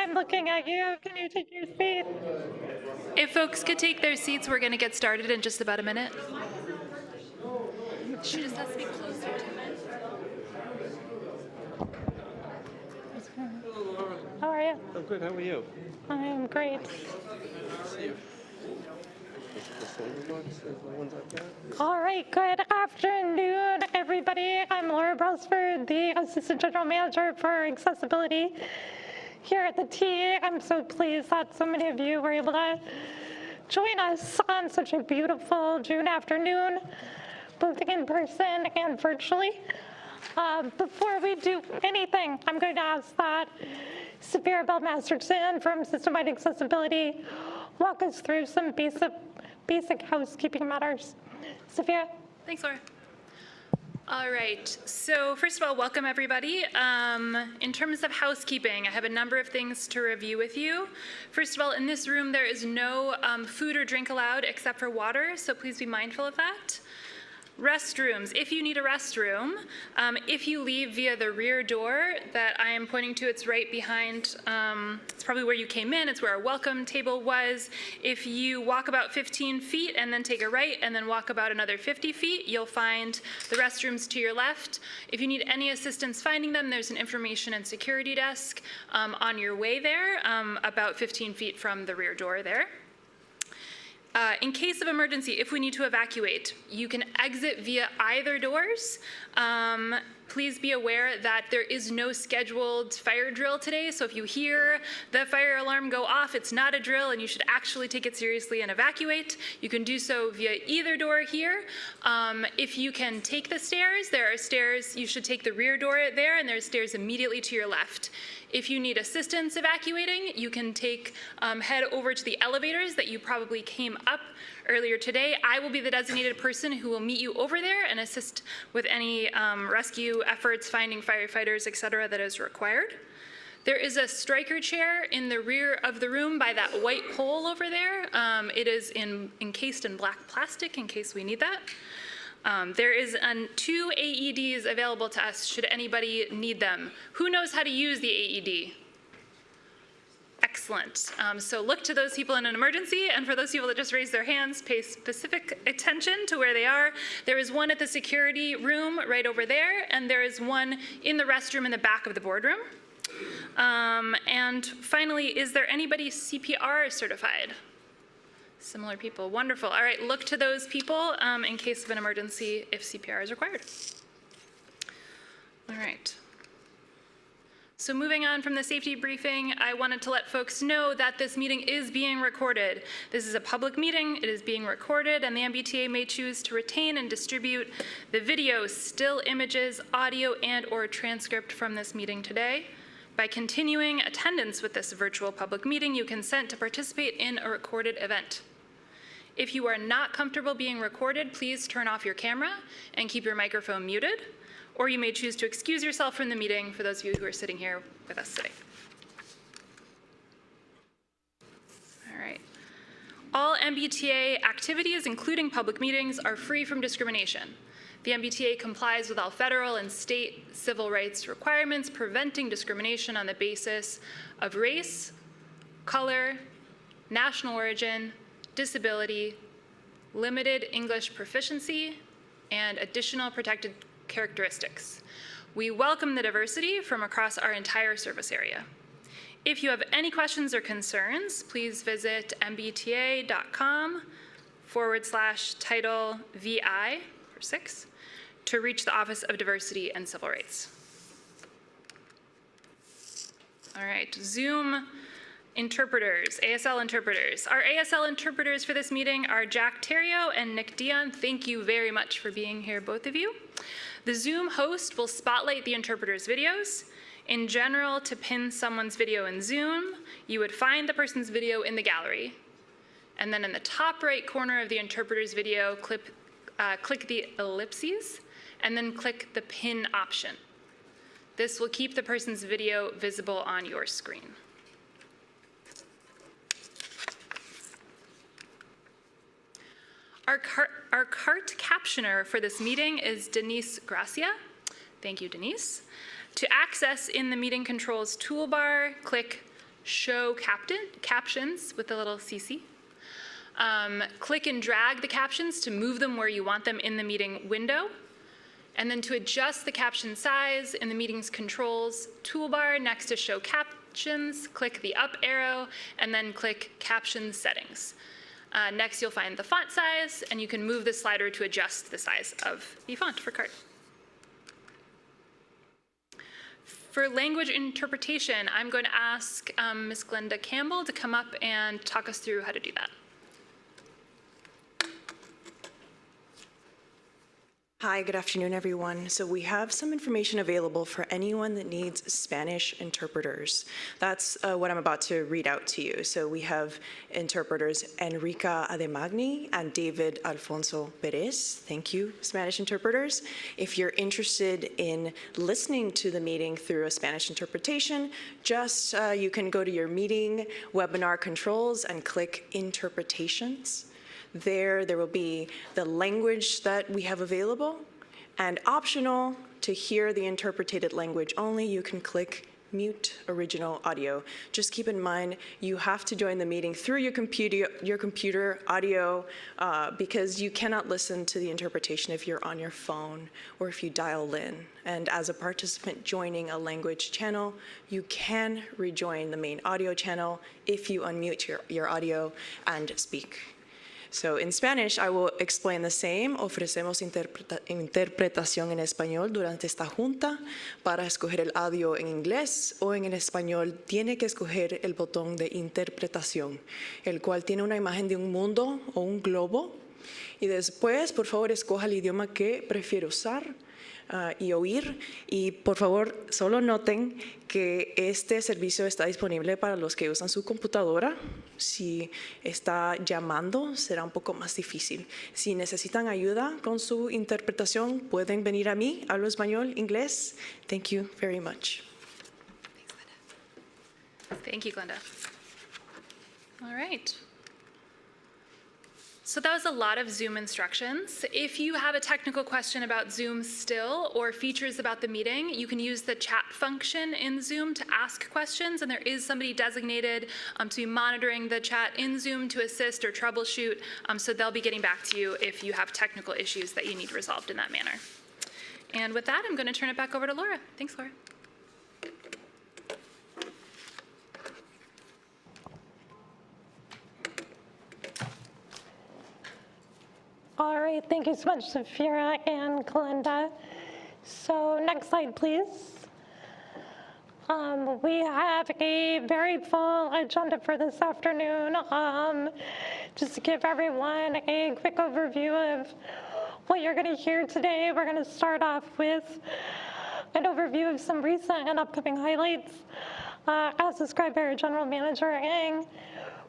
I'm looking at you. Can you take your seat? If folks could take their seats, we're going to get started in just about a minute. She just has to be closer to me. How are you? I'm good. How are you? I am great. All right, good afternoon, everybody. I'm Laura Brosford, the Assistant General Manager for Accessibility here at the T. I'm so pleased that so many of you were able to join us on such a beautiful June afternoon, both in person and virtually. Before we do anything, I'm going to ask that Sophia Bell-Masterson from System-Wide Accessibility walk us through some basic housekeeping matters. Sophia? Thanks, Laura. All right, so first of all, welcome everybody. In terms of housekeeping, I have a number of things to review with you. First of all, in this room, there is no food or drink allowed except for water, so please be mindful of that. Restrooms, if you need a restroom, if you leave via the rear door that I am pointing to, it's right behind, it's probably where you came in, it's where our welcome table was. If you walk about 15 feet and then take a right and then walk about another 50 feet, you'll find the restrooms to your left. If you need any assistance finding them, there's an information and security desk on your way there, about 15 feet from the rear door there. In case of emergency, if we need to evacuate, you can exit via either doors. Please be aware that there is no scheduled fire drill today, so if you hear the fire alarm go off, it's not a drill and you should actually take it seriously and evacuate. You can do so via either door here. If you can take the stairs, there are stairs, you should take the rear door there, and there's stairs immediately to your left. If you need assistance evacuating, you can head over to the elevators that you probably came up earlier today. I will be the designated person who will meet you over there and assist with any rescue efforts, finding firefighters, etc. that is required. There is a striker chair in the rear of the room by that white pole over there. It is encased in black plastic in case we need that. There is 2 AEDs available to us should anybody need them. Who knows how to use the AED? Excellent. So look to those people in an emergency, and for those people that just raised their hands, pay specific attention to where they are. There is one at the security room right over there, and there is one in the restroom in the back of the boardroom. And finally, is there anybody CPR certified? Similar people, wonderful. All right, look to those people in case of an emergency if CPR is required. All right. So moving on from the safety briefing, I wanted to let folks know that this meeting is being recorded. This is a public meeting, it is being recorded, and the MBTA may choose to retain and distribute the video, still images, audio, and/or transcript from this meeting today. By continuing attendance with this virtual public meeting, you consent to participate in a recorded event. If you are not comfortable being recorded, please turn off your camera and keep your microphone muted, or you may choose to excuse yourself from the meeting for those of you who are sitting here with us today. All right. All MBTA activities, including public meetings, are free from discrimination. The MBTA complies with all federal and state civil rights requirements preventing discrimination on the basis of race, color, national origin, disability, limited English proficiency, and additional protected characteristics. We welcome the diversity from across our entire service area. If you have any questions or concerns, please visit mbta.com/title VI for 6 to reach the Office of Diversity and Civil Rights. All right, Zoom interpreters, ASL interpreters. Our ASL interpreters for this meeting are Jack Terrio and Nick Dion. Thank you very much for being here, both of you. The Zoom host will spotlight the interpreter's videos. In general, to pin someone's video in Zoom, you would find the person's video in the gallery. And then in the top right corner of the interpreter's video, click the ellipses, and then click the pin option. This will keep the person's video visible on your screen. Our cart captioner for this meeting is Denise Gracia. Thank you, Denise. To access in the meeting controls toolbar, click show captions with the little CC. Click and drag the captions to move them where you want them in the meeting window. And then to adjust the caption size in the meeting's controls toolbar next to show captions, click the up arrow and then click caption settings. Next, you'll find the font size, and you can move the slider to adjust the size of the font for CART. For language interpretation, I'm going to ask Ms. Glenda Campbell to come up and talk us through how to do that. Hi, good afternoon, everyone. So we have some information available for anyone that needs Spanish interpreters. That's what I'm about to read out to you. So we have interpreters Enrica Ademagni and David Alfonso Perez. Thank you, Spanish interpreters. If you're interested in listening to the meeting through a Spanish interpretation, just you can go to your meeting webinar controls and click interpretations. There will be the language that we have available, and optional to hear the interpreted language only, you can click mute original audio. Just keep in mind, you have to join the meeting through your computer audio because you cannot listen to the interpretation if you're on your phone or if you dial in. And as a participant joining a language channel, you can rejoin the main audio channel if you unmute your audio and speak. So in Spanish, I will explain the same. Ofrecemos interpretación en español durante esta junta. Para escoger el audio en inglés o en el español, tiene que escoger el botón de interpretación, el cual tiene una imagen de un mundo o un globo. Y después, por favor, escoja el idioma que prefiere usar y oír. Y por favor, solo noten que este servicio está disponible para los que usan su computadora. Si está llamando, será un poco más difícil. Si necesitan ayuda con su interpretación, pueden venir a mí. Hablo español, inglés. Thank you very much. Thank you, Glenda. All right. So that was a lot of Zoom instructions. If you have a technical question about Zoom still or features about the meeting, you can use the chat function in Zoom to ask questions, and there is somebody designated to be monitoring the chat in Zoom to assist or troubleshoot, so they'll be getting back to you if you have technical issues that you need resolved in that manner. And with that, I'm going to turn it back over to Laura. Thanks, Laura. All right, thank you so much, Safira and Glenda. So next slide, please. We have a very full agenda for this afternoon. Just to give everyone a quick overview of what you're going to hear today, we're going to start off with an overview of some recent and upcoming highlights as described by our General Manager, Ng.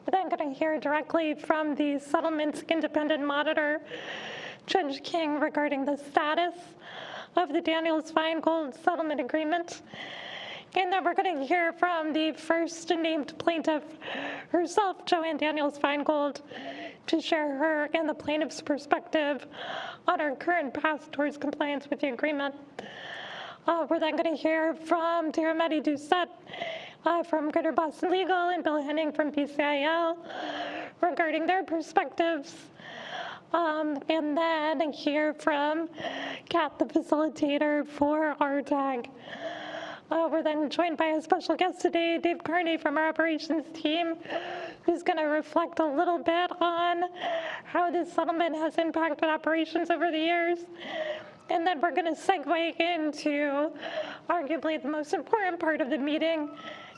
We're then going to hear directly from the Settlements Independent Monitor, Judge King, regarding the status of the Daniels-Finegold Settlement Agreement. And then we're going to hear from the first named plaintiff herself, Joanne Daniels-Finegold, to share her and the plaintiff's perspective on our current path towards compliance with the agreement. We're then going to hear from Tirameti Doucette from Greater Boston Legal and Bill Henning from PCIL regarding their perspectives. And then hear from Kat, the facilitator for RTAG. We're then joined by a special guest today, Dave Carney from our operations team, who's going to reflect a little bit on how this settlement has impacted operations over the years. And then we're going to segue into arguably the most important part of the meeting,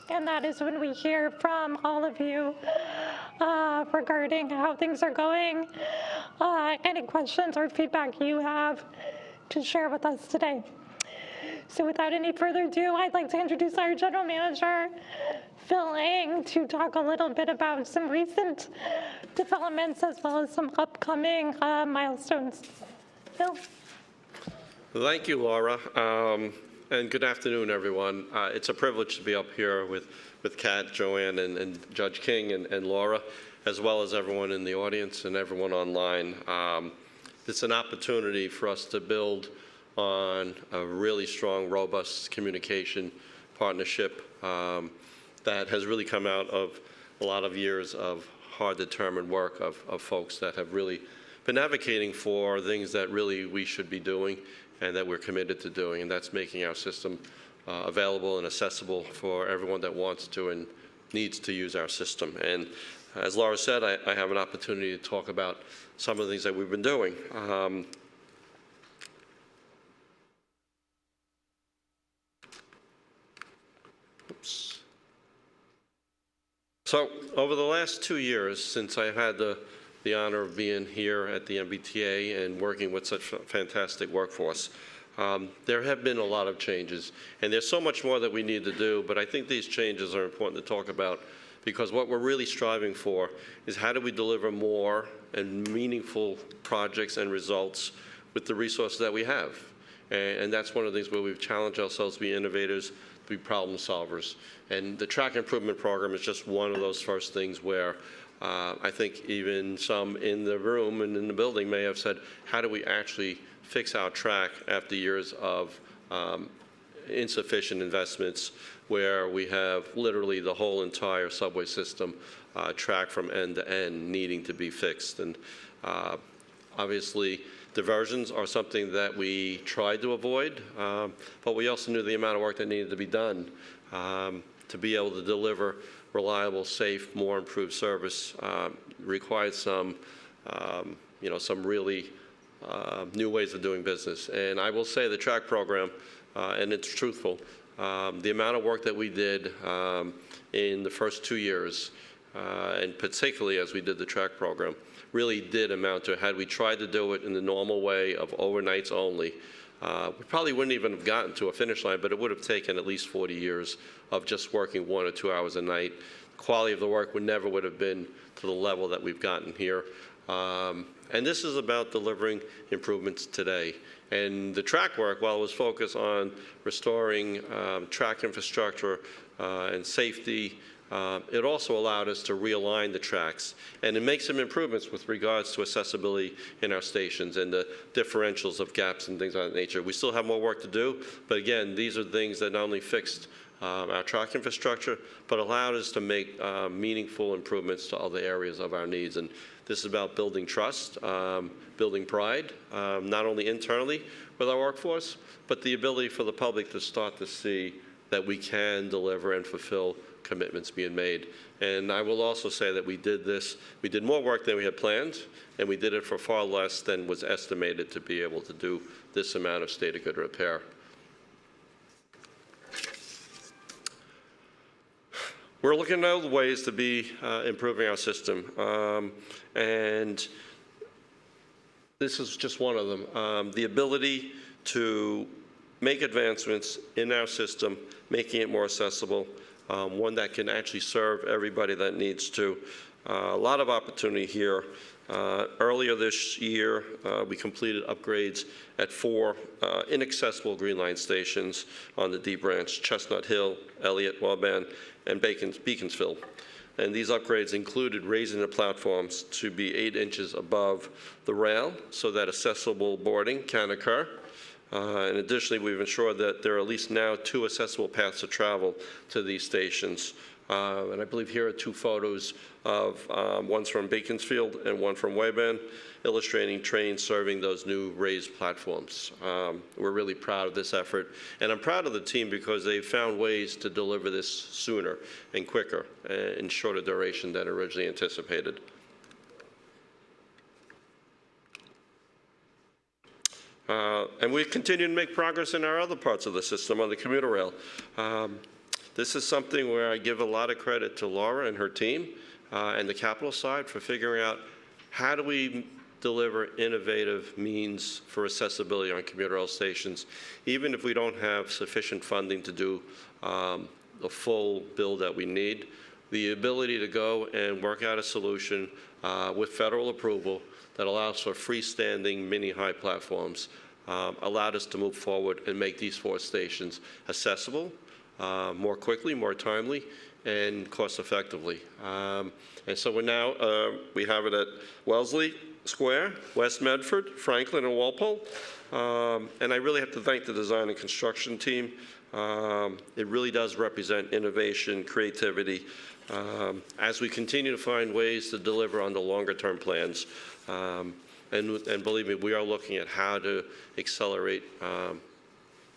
and that is when we hear from all of you regarding how things are going, any questions or feedback you have to share with us today. So without any further ado, I'd like to introduce our General Manager, Phil Ng, to talk a little bit about some recent developments as well as some upcoming milestones. Phil? Thank you, Laura, and good afternoon, everyone. It's a privilege to be up here with Kat, Joanne, and Judge King and Laura, as well as everyone in the audience and everyone online. It's an opportunity for us to build on a really strong, robust communication partnership that has really come out of a lot of years of hard determined work of folks that have really been advocating for things that really we should be doing and that we're committed to doing, and that's making our system available and accessible for everyone that wants to and needs to use our system. And as Laura said, I have an opportunity to talk about some of the things that we've been doing. Oops. So over the last 2 years, since I've had the honor of being here at the MBTA and working with such a fantastic workforce, there have been a lot of changes, and there's so much more that we need to do, but I think these changes are important to talk about because what we're really striving for is how do we deliver more and meaningful projects and results with the resources that we have. And that's one of the things where we've challenged ourselves to be innovators, to be problem solvers. And the track improvement program is just one of those first things where I think even some in the room and in the building may have said, how do we actually fix our track after years of insufficient investments where we have literally the whole entire subway system track from end to end needing to be fixed. And obviously, diversions are something that we tried to avoid, but we also knew the amount of work that needed to be done to be able to deliver reliable, safe, more improved service required some, some really new ways of doing business. And I will say the track program, and it's truthful, the amount of work that we did in the first 2 years, and particularly as we did the track program, really did amount to, had we tried to do it in the normal way of overnights only, we probably wouldn't even have gotten to a finish line, but it would have taken at least 40 years of just working 1 or 2 hours a night. The quality of the work would have been to the level that we've gotten here. And this is about delivering improvements today. And the track work, while it was focused on restoring track infrastructure and safety, it also allowed us to realign the tracks and to make some improvements with regards to accessibility in our stations and the differentials of gaps and things of that nature. We still have more work to do, but again, these are things that not only fixed our track infrastructure, but allowed us to make meaningful improvements to other areas of our needs. And this is about building trust, building pride, not only internally with our workforce, but the ability for the public to start to see that we can deliver and fulfill commitments being made. And I will also say that we did more work than we had planned, and we did it for far less than was estimated to be able to do this amount of state of good repair. We're looking at other ways to be improving our system, and this is just one of them. The ability to make advancements in our system, making it more accessible, one that can actually serve everybody that needs to. A lot of opportunity here. Earlier this year, we completed upgrades at 4 inaccessible Green Line stations on the D branch, Chestnut Hill, Elliott, Wellband, and Beaconsfield. And these upgrades included raising the platforms to be 8 inches above the rail so that accessible boarding can occur. And additionally, we've ensured that there are at least now 2 accessible paths of travel to these stations. And I believe here are 2 photos of one's from Beaconsfield and one from Wayban, illustrating trains serving those new raised platforms. We're really proud of this effort. And I'm proud of the team because they found ways to deliver this sooner and quicker in shorter duration than originally anticipated. And we continue to make progress in our other parts of the system on the commuter rail. This is something where I give a lot of credit to Laura and her team and the capital side for figuring out how do we deliver innovative means for accessibility on commuter rail stations, even if we don't have sufficient funding to do the full build that we need. The ability to go and work out a solution with federal approval that allows for freestanding mini-high platforms allowed us to move forward and make these 4 stations accessible more quickly, more timely, and cost-effectively. And so we're now, we have it at Wellesley Square, West Medford, Franklin, and Walpole. And I really have to thank the design and construction team It really does represent innovation, creativity, as we continue to find ways to deliver on the longer-term plans. And believe me, we are looking at how to accelerate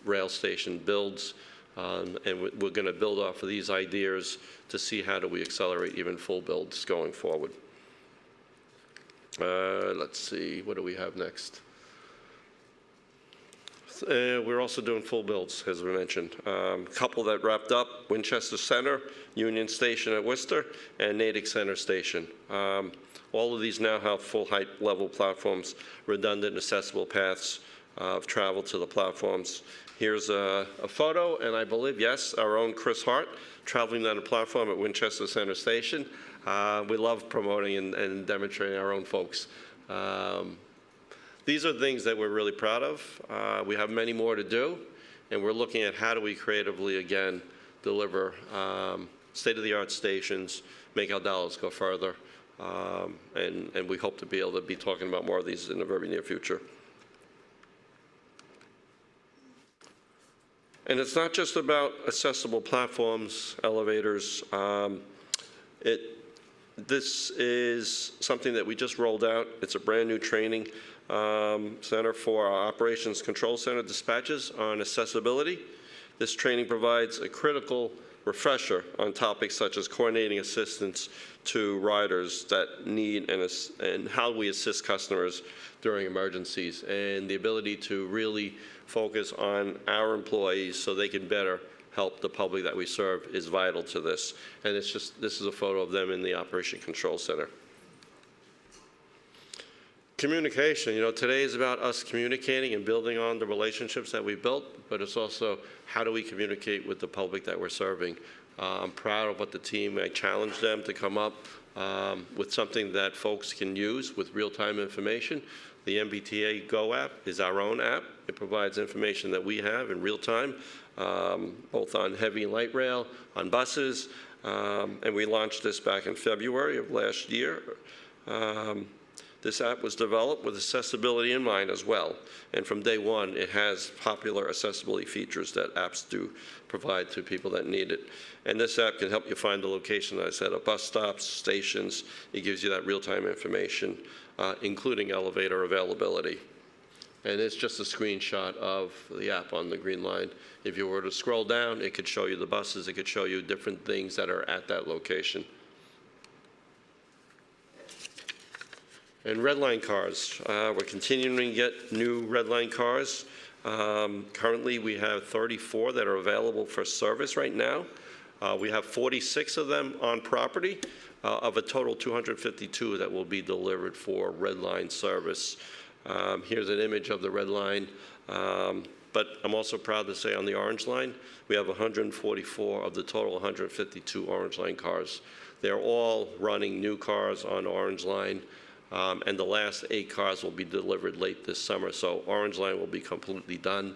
rail station builds, and we're going to build off of these ideas to see how do we accelerate even full builds going forward. Let's see, what do we have next? We're also doing full builds, as we mentioned. Couple that wrapped up, Winchester Center, Union Station at Worcester, and Natick Center Station. All of these now have full height level platforms, redundant accessible paths of travel to the platforms. Here's a photo, and I believe, yes, our own Chris Hart traveling down the platform at Winchester Center Station. We love promoting and demonstrating our own folks. These are things that we're really proud of. We have many more to do, and we're looking at how do we creatively, again, deliver state-of-the-art stations, make our dollars go further, and we hope to be able to be talking about more of these in the very near future. And it's not just about accessible platforms, elevators. This is something that we just rolled out. It's a brand new training center for our Operations Control Center dispatches on accessibility. This training provides a critical refresher on topics such as coordinating assistance to riders that need and how we assist customers during emergencies, and the ability to really focus on our employees so they can better help the public that we serve is vital to this. And it's just, this is a photo of them in the Operation Control Center. Communication, you know, today is about us communicating and building on the relationships that we built, but it's also how do we communicate with the public that we're serving. I'm proud of what the team, I challenged them to come up with something that folks can use with real-time information. The MBTA Go app is our own app. It provides information that we have in real time, both on heavy and light rail, on buses, and we launched this back in February of last year. This app was developed with accessibility in mind as well, and from day one it has popular accessibility features that apps do provide to people that need it. And this app can help you find the location, as I said, of bus stops, stations. It gives you that real-time information, including elevator availability. And it's just a screenshot of the app on the green line. If you were to scroll down, it could show you the buses, it could show you different things that are at that location. And red line cars, we're continuing to get new red line cars. Currently we have 34 that are available for service right now. We have 46 of them on property, of a total 252 that will be delivered for red line service. Here's an image of the red line, but I'm also proud to say on the orange line, we have 144 of the total 152 orange line cars. They're all running new cars on orange line. And the last 8 cars will be delivered late this summer, so Orange Line will be completely done.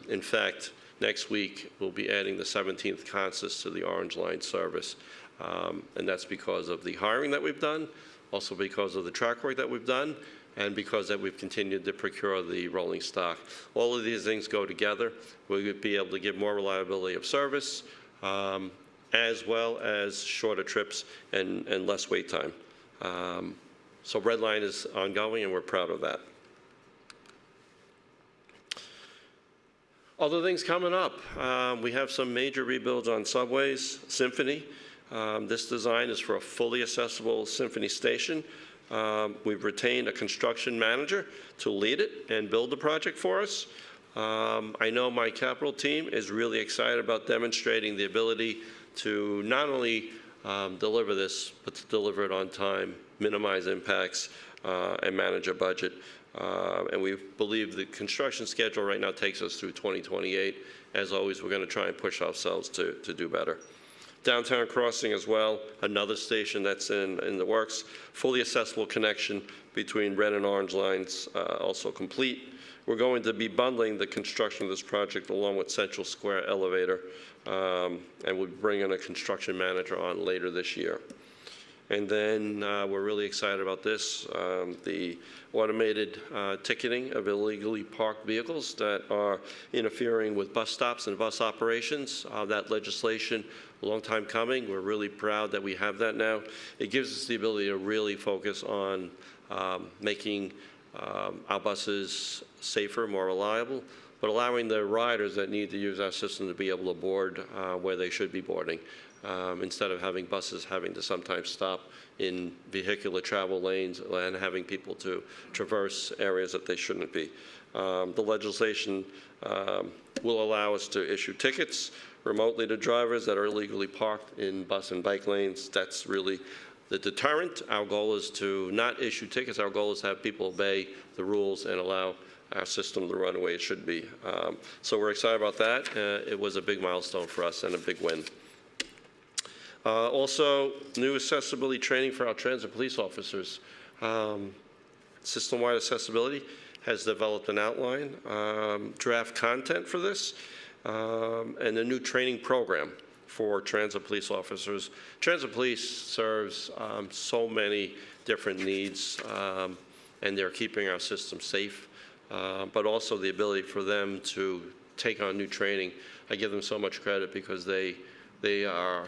In fact, next week we'll be adding the 17th consist to the Orange Line service, and that's because of the hiring that we've done, also because of the track work that we've done, and because that we've continued to procure the rolling stock. All of these things go together. We'll be able to give more reliability of service, as well as shorter trips and less wait time. So Red Line is ongoing, and we're proud of that. Other things coming up. We have some major rebuilds on subways, Symphony. This design is for a fully accessible Symphony station. We've retained a construction manager to lead it and build the project for us. I know my capital team is really excited about demonstrating the ability to not only deliver this, but to deliver it on time, minimize impacts, and manage a budget. And we believe the construction schedule right now takes us through 2028. As always, we're going to try and push ourselves to do better. Downtown Crossing as well, another station that's in the works. Fully accessible connection between red and orange lines, also complete. We're going to be bundling the construction of this project along with Central Square Elevator, and we'll bring in a construction manager on later this year. And then we're really excited about this, the automated ticketing of illegally parked vehicles that are interfering with bus stops and bus operations. That legislation, a long time coming. We're really proud that we have that now. It gives us the ability to really focus on making our buses safer, more reliable, but allowing the riders that need to use our system to be able to board where they should be boarding. Instead of having buses having to sometimes stop in vehicular travel lanes and having people to traverse areas that they shouldn't be. The legislation will allow us to issue tickets remotely to drivers that are illegally parked in bus and bike lanes. That's really the deterrent. Our goal is to not issue tickets. Our goal is to have people obey the rules and allow our system to run the way it should be. So we're excited about that. It was a big milestone for us and a big win. Also, new accessibility training for our transit police officers. System-wide accessibility has developed an outline, draft content for this, and a new training program for transit police officers. Transit police serves so many different needs, and they're keeping our system safe, but also the ability for them to take on new training. I give them so much credit because they are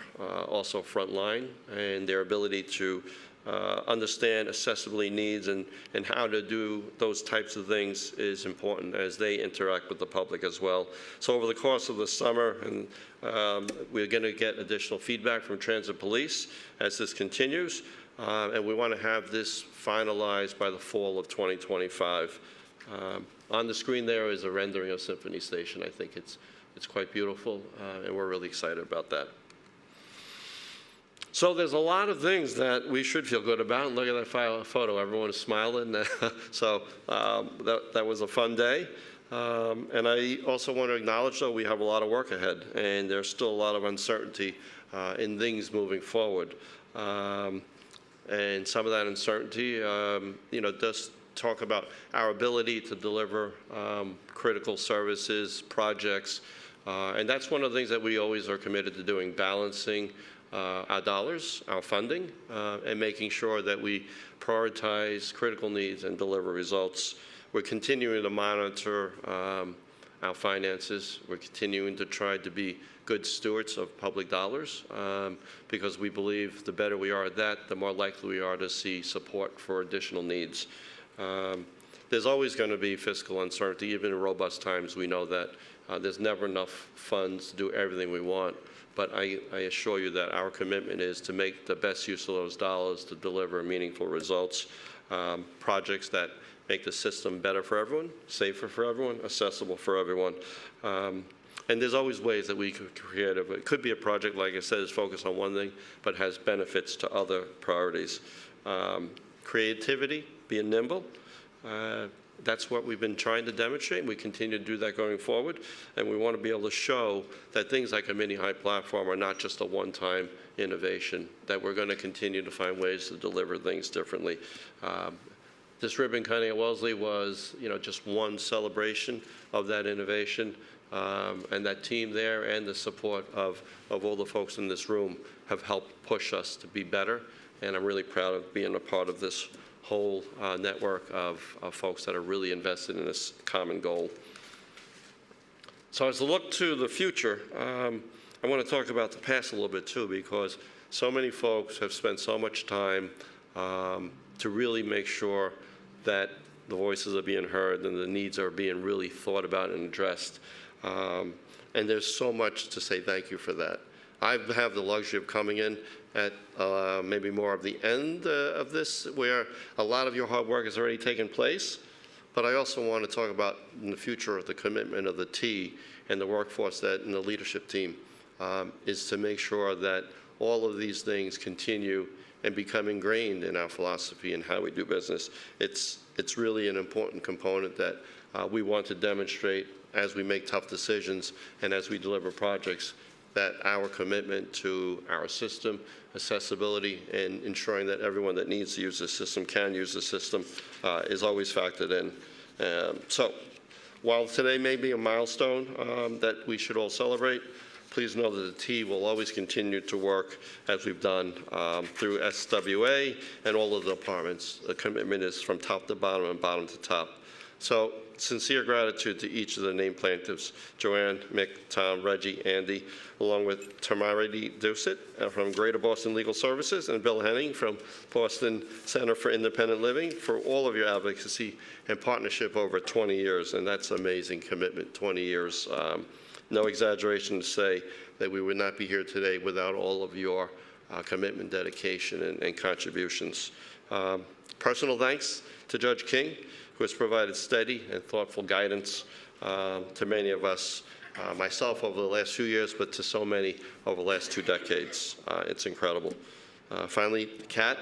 also frontline, and their ability to understand accessibility needs and how to do those types of things is important as they interact with the public as well. So over the course of the summer, and we're going to get additional feedback from transit police as this continues, and we want to have this finalized by the fall of 2025. On the screen there is a rendering of Symphony Station. I think it's quite beautiful, and we're really excited about that. So there's a lot of things that we should feel good about. And look at that photo. Everyone is smiling. So that was a fun day. And I also want to acknowledge, though, we have a lot of work ahead, and there's still a lot of uncertainty in things moving forward. And some of that uncertainty, does talk about our ability to deliver critical services, projects, and that's one of the things that we always are committed to doing, balancing our dollars, our funding, and making sure that we prioritize critical needs and deliver results. We're continuing to monitor our finances. We're continuing to try to be good stewards of public dollars because we believe the better we are at that, the more likely we are to see support for additional needs. There's always going to be fiscal uncertainty. Even in robust times, we know that there's never enough funds to do everything we want. But I assure you that our commitment is to make the best use of those dollars to deliver meaningful results, projects that make the system better for everyone, safer for everyone, accessible for everyone. And there's always ways that we could create it. It could be a project, like I said, is focused on one thing, but has benefits to other priorities. Creativity, being nimble. That's what we've been trying to demonstrate. We continue to do that going forward. And we want to be able to show that things like a mini-high platform are not just a one-time innovation, that we're going to continue to find ways to deliver things differently. This ribbon cutting at Wellesley was, just one celebration of that innovation. And that team there and the support of all the folks in this room have helped push us to be better. And I'm really proud of being a part of this whole network of folks that are really invested in this common goal. So as I look to the future, I want to talk about the past a little bit too, because so many folks have spent so much time to really make sure that the voices are being heard and the needs are being really thought about and addressed. And there's so much to say thank you for that. I have the luxury of coming in at maybe more of the end of this, where a lot of your hard work has already taken place. But I also want to talk about in the future the commitment of the T and the workforce and the leadership team is to make sure that all of these things continue and become ingrained in our philosophy and how we do business. It's really an important component that we want to demonstrate as we make tough decisions and as we deliver projects, that our commitment to our system, accessibility, and ensuring that everyone that needs to use the system can use the system is always factored in. So while today may be a milestone that we should all celebrate, please know that the T will always continue to work as we've done through SWA and all of the departments. The commitment is from top to bottom and bottom to top. So sincere gratitude to each of the named plaintiffs, Joanne, Mick, Tom, Reggie, Andy, along with Tamarity Doucet from Greater Boston Legal Services and Bill Henning from Boston Center for Independent Living for all of your advocacy and partnership over 20 years. And that's amazing commitment, 20 years. No exaggeration to say that we would not be here today without all of your commitment, dedication, and contributions. Personal thanks to Judge King, who has provided steady and thoughtful guidance to many of us, myself over the last few years, but to so many over the last 2 decades. It's incredible. Finally, Kat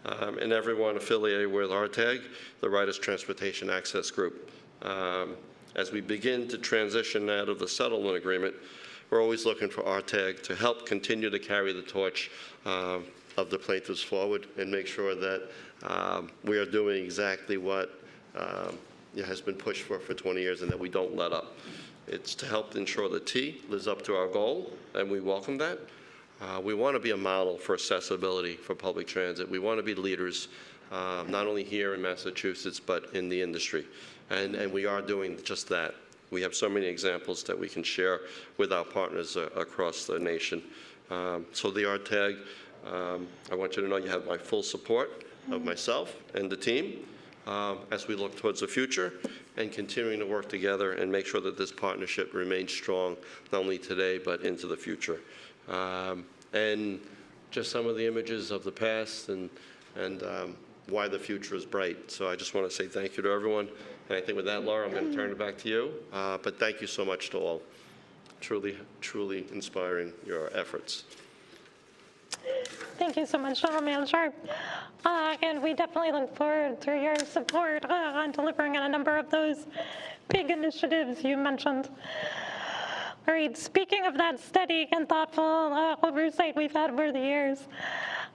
and everyone affiliated with RTAG, the Riders Transportation Access Group. As we begin to transition out of the settlement agreement, we're always looking for RTAG to help continue to carry the torch of the plaintiffs forward and make sure that we are doing exactly what has been pushed for 20 years and that we don't let up. It's to help ensure the T lives up to our goal, and we welcome that. We want to be a model for accessibility for public transit. We want to be leaders, not only here in Massachusetts, but in the industry. And we are doing just that. We have so many examples that we can share with our partners across the nation. So the RTAG, I want you to know you have my full support of myself and the team as we look towards the future and continuing to work together and make sure that this partnership remains strong, not only today, but into the future. And just some of the images of the past and why the future is bright. So I just want to say thank you to everyone. And I think with that, Laura, I'm going to turn it back to you. But thank you so much to all. Truly, truly inspiring your efforts. Thank you so much, General Manager. And we definitely look forward to your support on delivering on a number of those big initiatives you mentioned. All right, speaking of that steady and thoughtful oversight we've had over the years,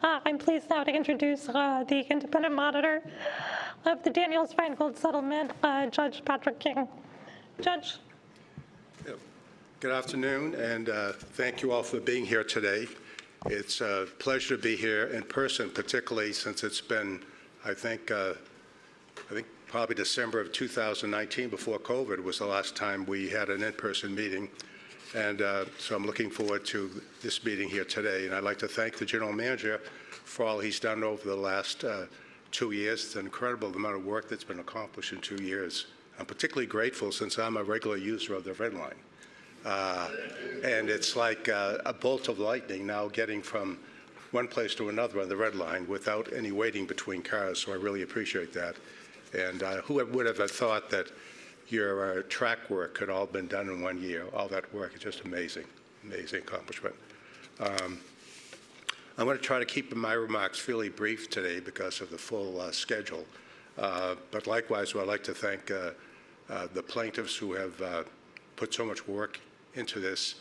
I'm pleased now to introduce the independent monitor of the Daniels-Finegold settlement, Judge Patrick King. Judge. Good afternoon, and thank you all for being here today. It's a pleasure to be here in person, particularly since it's been, I think probably December of 2019, before COVID, was the last time we had an in-person meeting. And so I'm looking forward to this meeting here today. And I'd like to thank the General Manager for all he's done over the last 2 years. It's an incredible amount of work that's been accomplished in 2 years. I'm particularly grateful since I'm a regular user of the Red Line. And it's like a bolt of lightning now getting from one place to another on the Red Line without any waiting between cars, so I really appreciate that. And who would have thought that your track work could all been done in 1 year? All that work is just amazing, amazing accomplishment. I'm going to try to keep my remarks fairly brief today because of the full schedule. But likewise, I'd like to thank the plaintiffs who have put so much work into this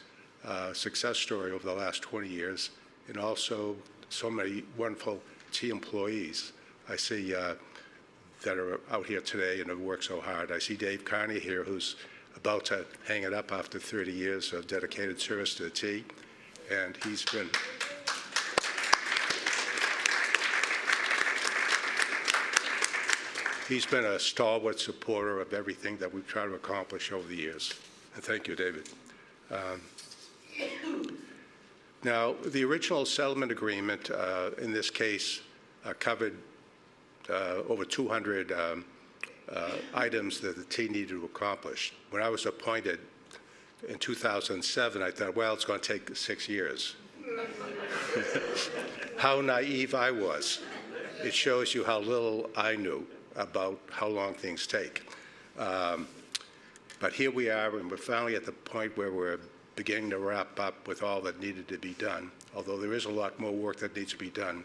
success story over the last 20 years, and also so many wonderful T employees I see that are out here today and have worked so hard. I see Dave Carney here, who's about to hang it up after 30 years of dedicated service to the T, and he's been a stalwart supporter of everything that we've tried to accomplish over the years. And thank you, David. Now, the original settlement agreement in this case covered over 200 items that the T needed to accomplish. When I was appointed in 2007, I thought, well, it's going to take 6 years. How naive I was. It shows you how little I knew about how long things take. But here we are, and we're finally at the point where we're beginning to wrap up with all that needed to be done, although there is a lot more work that needs to be done.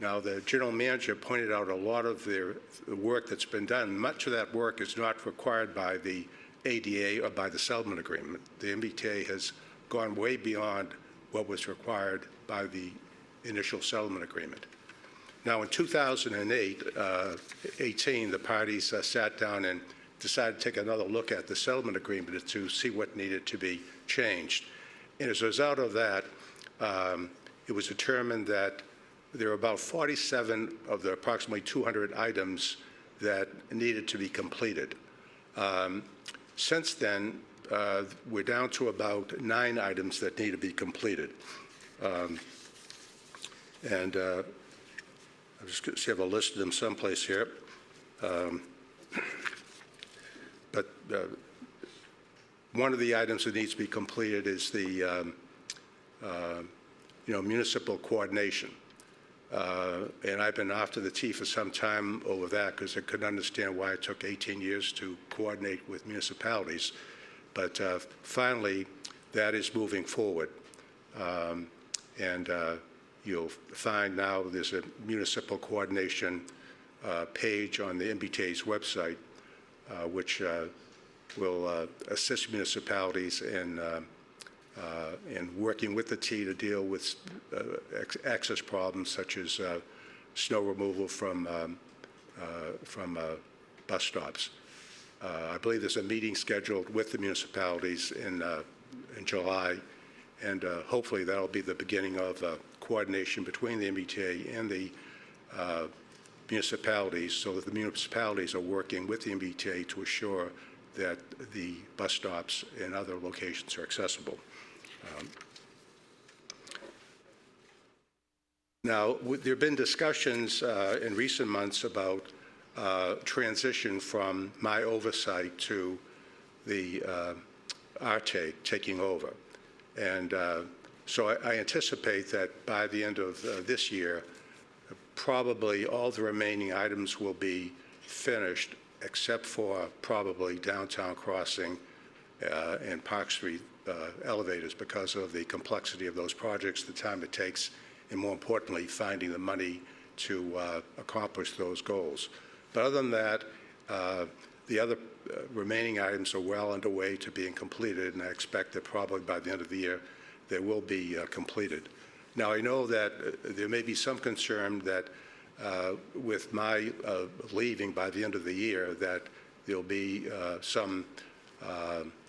Now, the General Manager pointed out a lot of the work that's been done. Much of that work is not required by the ADA or by the settlement agreement. The MBTA has gone way beyond what was required by the initial settlement agreement. Now, in 2018, the parties sat down and decided to take another look at the settlement agreement to see what needed to be changed. And as a result of that, it was determined that there are about 47 of the approximately 200 items that needed to be completed. Since then, we're down to about 9 items that need to be completed. And I just see I have a list of them someplace here. But one of the items that needs to be completed is the municipal coordination. And I've been after the chief for some time over that because I couldn't understand why it took 18 years to coordinate with municipalities. But finally, that is moving forward. And you'll find now there's a municipal coordination page on the MBTA's website, which will assist municipalities in working with the T to deal with access problems such as snow removal from bus stops. I believe there's a meeting scheduled with the municipalities in July, and hopefully that'll be the beginning of coordination between the MBTA and the municipalities, so that the municipalities are working with the MBTA to assure that the bus stops and other locations are accessible. Now, there have been discussions in recent months about transition from my oversight to the RTAG taking over. And so I anticipate that by the end of this year, probably all the remaining items will be finished, except for probably downtown crossing and Park Street elevators, because of the complexity of those projects, the time it takes, and more importantly, finding the money to accomplish those goals. But other than that, the other remaining items are well underway to being completed, and I expect that probably by the end of the year they will be completed. Now, I know that there may be some concern that with my leaving by the end of the year, that there'll be some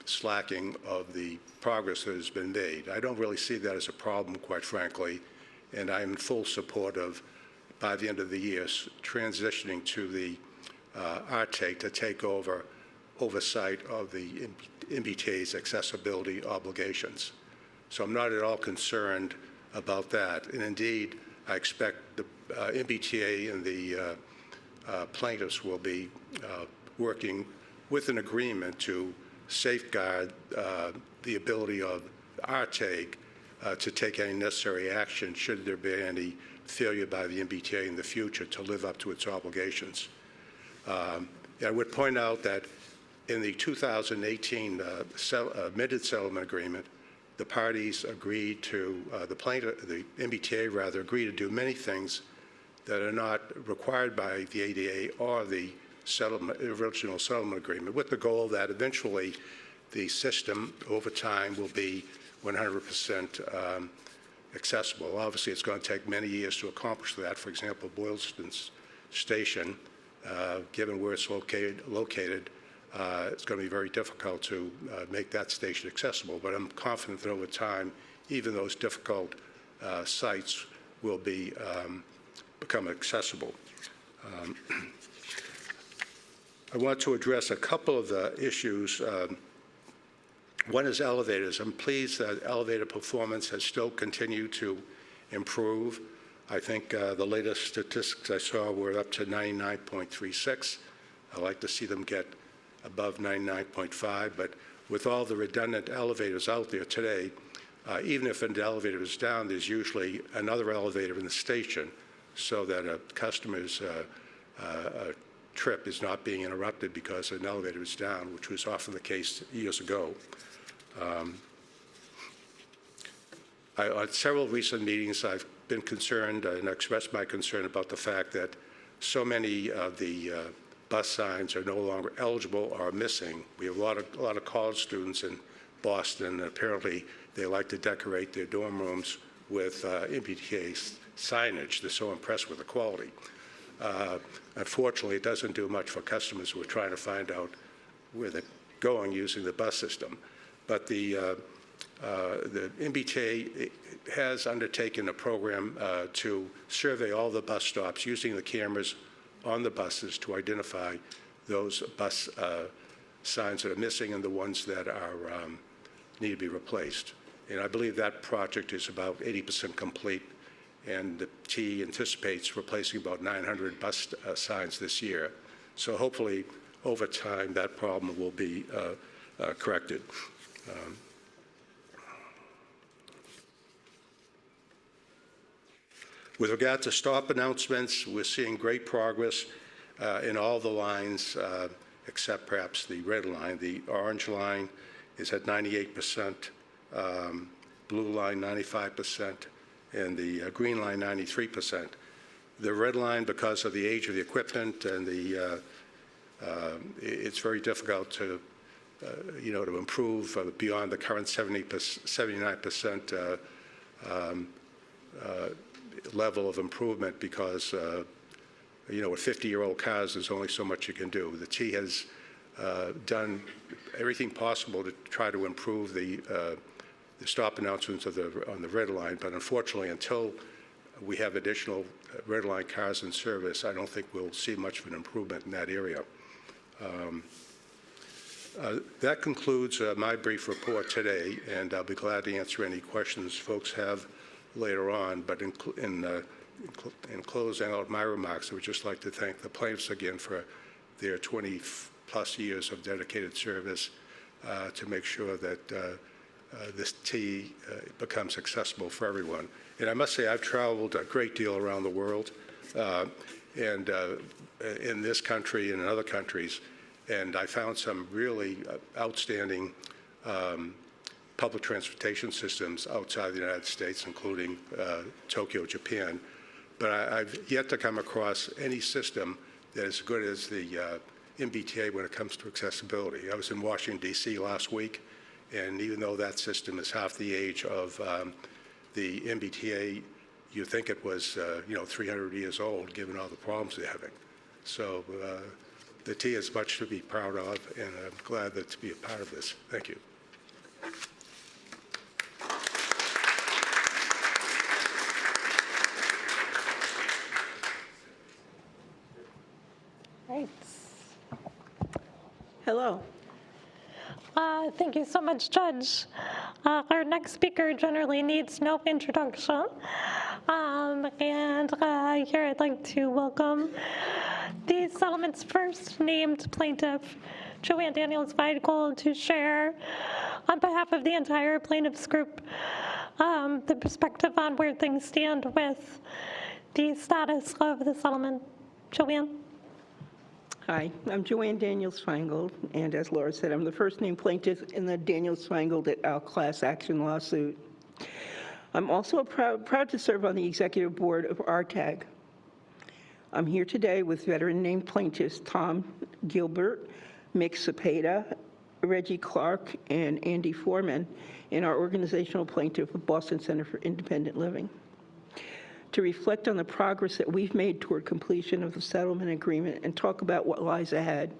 slacking of the progress that has been made. I don't really see that as a problem, quite frankly, and I'm in full support of, by the end of the year, transitioning to the RTAG to take over oversight of the MBTA's accessibility obligations. So I'm not at all concerned about that. And indeed, I expect the MBTA and the plaintiffs will be working with an agreement to safeguard the ability of RTAG to take any necessary action should there be any failure by the MBTA in the future to live up to its obligations. I would point out that in the 2018 amended settlement agreement, the parties agreed to, the MBTA rather, agreed to do many things that are not required by the ADA or the original settlement agreement, with the goal that eventually the system over time will be 100% accessible. Obviously, it's going to take many years to accomplish that. For example, Boylston Station, given where it's located, it's going to be very difficult to make that station accessible. But I'm confident that over time, even those difficult sites will be become accessible. I want to address a couple of the issues. One is elevators. I'm pleased that elevator performance has still continued to improve. I think the latest statistics I saw were up to 99.36. I'd like to see them get above 99.5, but with all the redundant elevators out there today, even if an elevator is down, there's usually another elevator in the station so that a customer's trip is not being interrupted because an elevator is down, which was often the case years ago. On several recent meetings, I've been concerned and expressed my concern about the fact that so many of the bus signs are no longer eligible or missing. We have a lot of college students in Boston, and apparently they like to decorate their dorm rooms with MBTA signage. They're so impressed with the quality. Unfortunately, it doesn't do much for customers who are trying to find out where they're going using the bus system. But the the MBTA has undertaken a program to survey all the bus stops using the cameras on the buses to identify those bus signs that are missing and the ones that are need to be replaced. And I believe that project is about 80% complete, and the T anticipates replacing about 900 bus signs this year. So hopefully, over time, that problem will be corrected. With regard to stop announcements, we're seeing great progress in all the lines, except perhaps the red line. The orange line is at 98%, blue line 95%, and the green line 93%. The red line, because of the age of the equipment and it's very difficult to, to improve beyond the current 79% level of improvement because, with 50-year-old cars, there's only so much you can do. The T has done everything possible to try to improve the stop announcements on the red line, but unfortunately, until we have additional red line cars in service, I don't think we'll see much of an improvement in that area. That concludes my brief report today, and I'll be glad to answer any questions folks have later on. But in closing out my remarks, I would just like to thank the plaintiffs again for their 20-plus years of dedicated service to make sure that this T becomes accessible for everyone. And I must say, I've traveled a great deal around the world, and in this country and in other countries, and I found some really outstanding public transportation systems outside the United States, including Tokyo, Japan. But I've yet to come across any system that is as good as the MBTA when it comes to accessibility. I was in Washington, D.C. last week, and even though that system is half the age of the MBTA, you think it was 300 years old, given all the problems they're having. So the T is much to be proud of, and I'm glad to be a part of this. Thank you. Right. Hello. Thank you so much, Judge. Our next speaker generally needs no introduction. Here I'd like to welcome the settlement's first named plaintiff, Joanne Daniels-Finegold, to share on behalf of the entire plaintiffs group the perspective on where things stand with the status of the settlement. Joanne? Hi, I'm Joanne Daniels-Finegold, and as Laura said, I'm the first named plaintiff in the Daniels-Finegold et al. Class action lawsuit. I'm also proud to serve on the executive board of RTAG. I'm here today with veteran named plaintiffs Tom Gilbert, Mick Cepeda, Reggie Clark, and Andy Foreman, and our organizational plaintiff with Boston Center for Independent Living, to reflect on the progress that we've made toward completion of the settlement agreement and talk about what lies ahead.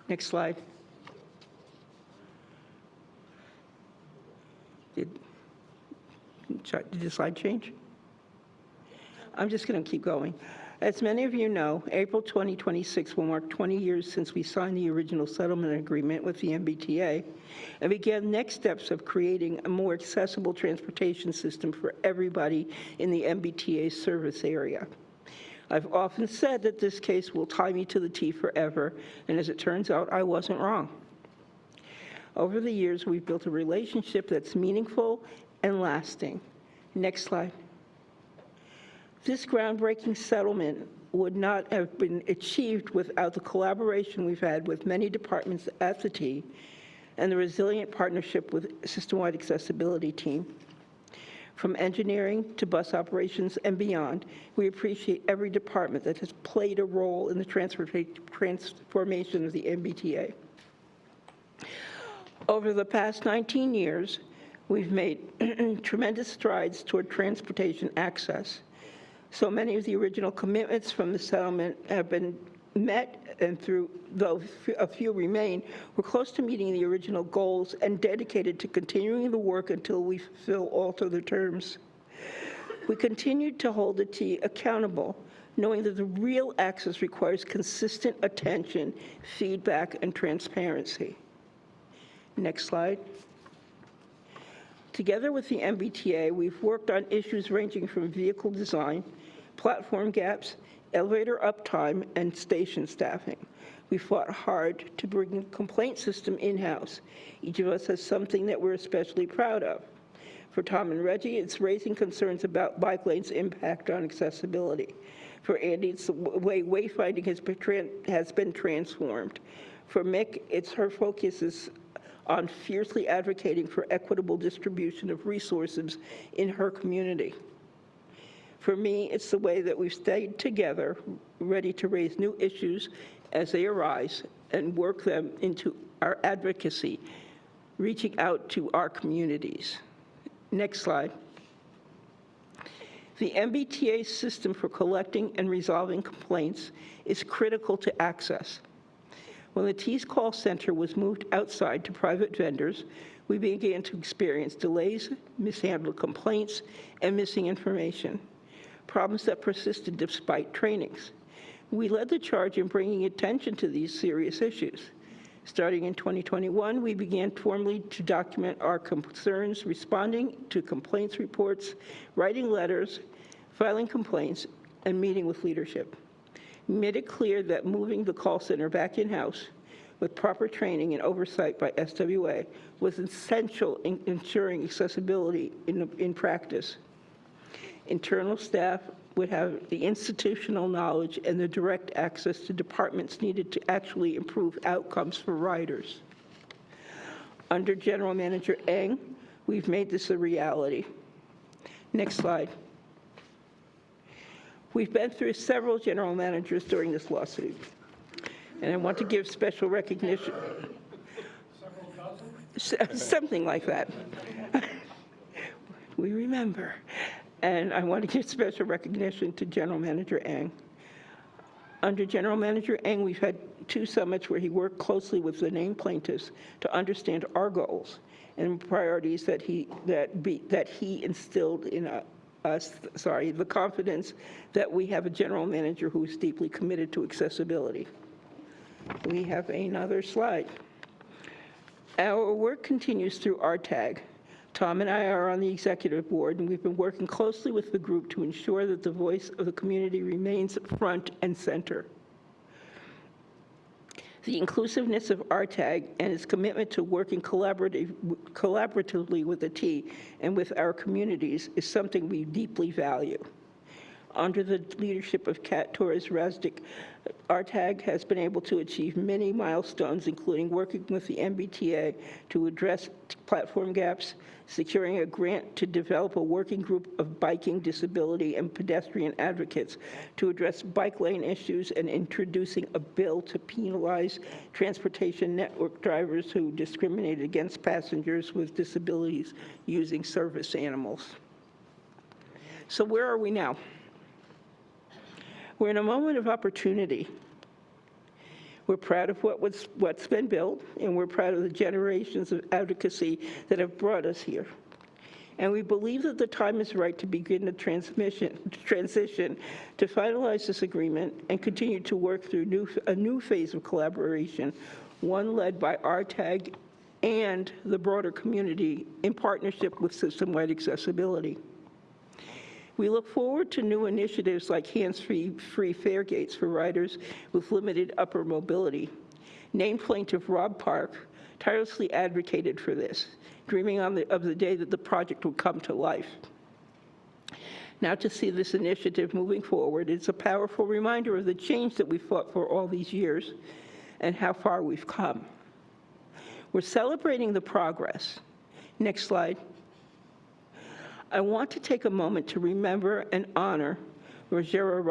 Next slide. Did the slide change? I'm just going to keep going. As many of you know, April 2026 will mark 20 years since we signed the original settlement agreement with the MBTA and began next steps of creating a more accessible transportation system for everybody in the MBTA service area. I've often said that this case will tie me to the T forever, and as it turns out, I wasn't wrong. Over the years, we've built a relationship that's meaningful and lasting. Next slide. This groundbreaking settlement would not have been achieved without the collaboration we've had with many departments at the T and the resilient partnership with System-Wide Accessibility Team. From engineering to bus operations and beyond, we appreciate every department that has played a role in the transformation of the MBTA. Over the past 19 years, we've made tremendous strides toward transportation access. So many of the original commitments from the settlement have been met and though a few remain, we're close to meeting the original goals and dedicated to continuing the work until we fulfill all other terms. We continue to hold the T accountable, knowing that the real access requires consistent attention, feedback, and transparency. Next slide. Together with the MBTA, we've worked on issues ranging from vehicle design, platform gaps, elevator uptime, and station staffing. We fought hard to bring the complaint system in-house. Each of us has something that we're especially proud of. For Tom and Reggie, it's raising concerns about bike lanes' impact on accessibility. For Andy, it's the way wayfinding has been transformed. For Mick, it's her focus is on fiercely advocating for equitable distribution of resources in her community. For me, it's the way that we've stayed together, ready to raise new issues as they arise and work them into our advocacy, reaching out to our communities. Next slide. The MBTA system for collecting and resolving complaints is critical to access. When the T's call center was moved outside to private vendors, we began to experience delays, mishandled complaints, and missing information, problems that persisted despite trainings. We led the charge in bringing attention to these serious issues. Starting in 2021, we began formally to document our concerns, responding to complaints reports, writing letters, filing complaints, and meeting with leadership. We made it clear that moving the call center back in-house with proper training and oversight by SWA was essential in ensuring accessibility in practice. Internal staff would have the institutional knowledge and the direct access to departments needed to actually improve outcomes for riders. Under General Manager Eng, we've made this a reality. Next slide. We've been through several general managers during this lawsuit, and I want to give special recognition. Something like that. We remember. And I want to give special recognition to General Manager Eng. Under General Manager Eng, we've had 2 summits where he worked closely with the named plaintiffs to understand our goals and priorities that he instilled in us, the confidence that we have a general manager who is deeply committed to accessibility. We have another slide. Our work continues through RTAG. Tom and I are on the executive board, and we've been working closely with the group to ensure that the voice of the community remains front and center. The inclusiveness of RTAG and its commitment to working collaboratively with the T and with our communities is something we deeply value. Under the leadership of Kat Torres-Razdick, RTAG has been able to achieve many milestones, including working with the MBTA to address platform gaps, securing a grant to develop a working group of biking, disability, and pedestrian advocates to address bike lane issues, and introducing a bill to penalize transportation network drivers who discriminate against passengers with disabilities using service animals. So where are we now? We're in a moment of opportunity. We're proud of what's been built, and we're proud of the generations of advocacy that have brought us here. And we believe that the time is right to begin the transition to finalize this agreement and continue to work through a new phase of collaboration, one led by RTAG and the broader community in partnership with system-wide accessibility. We look forward to new initiatives like hands-free fare gates for riders with limited upper mobility. Named plaintiff Rob Park tirelessly advocated for this, dreaming of the day that the project would come to life. Now to see this initiative moving forward, it's a powerful reminder of the change that we fought for all these years and how far we've come. We're celebrating the progress. Next slide. I want to take a moment to remember and honor Rogera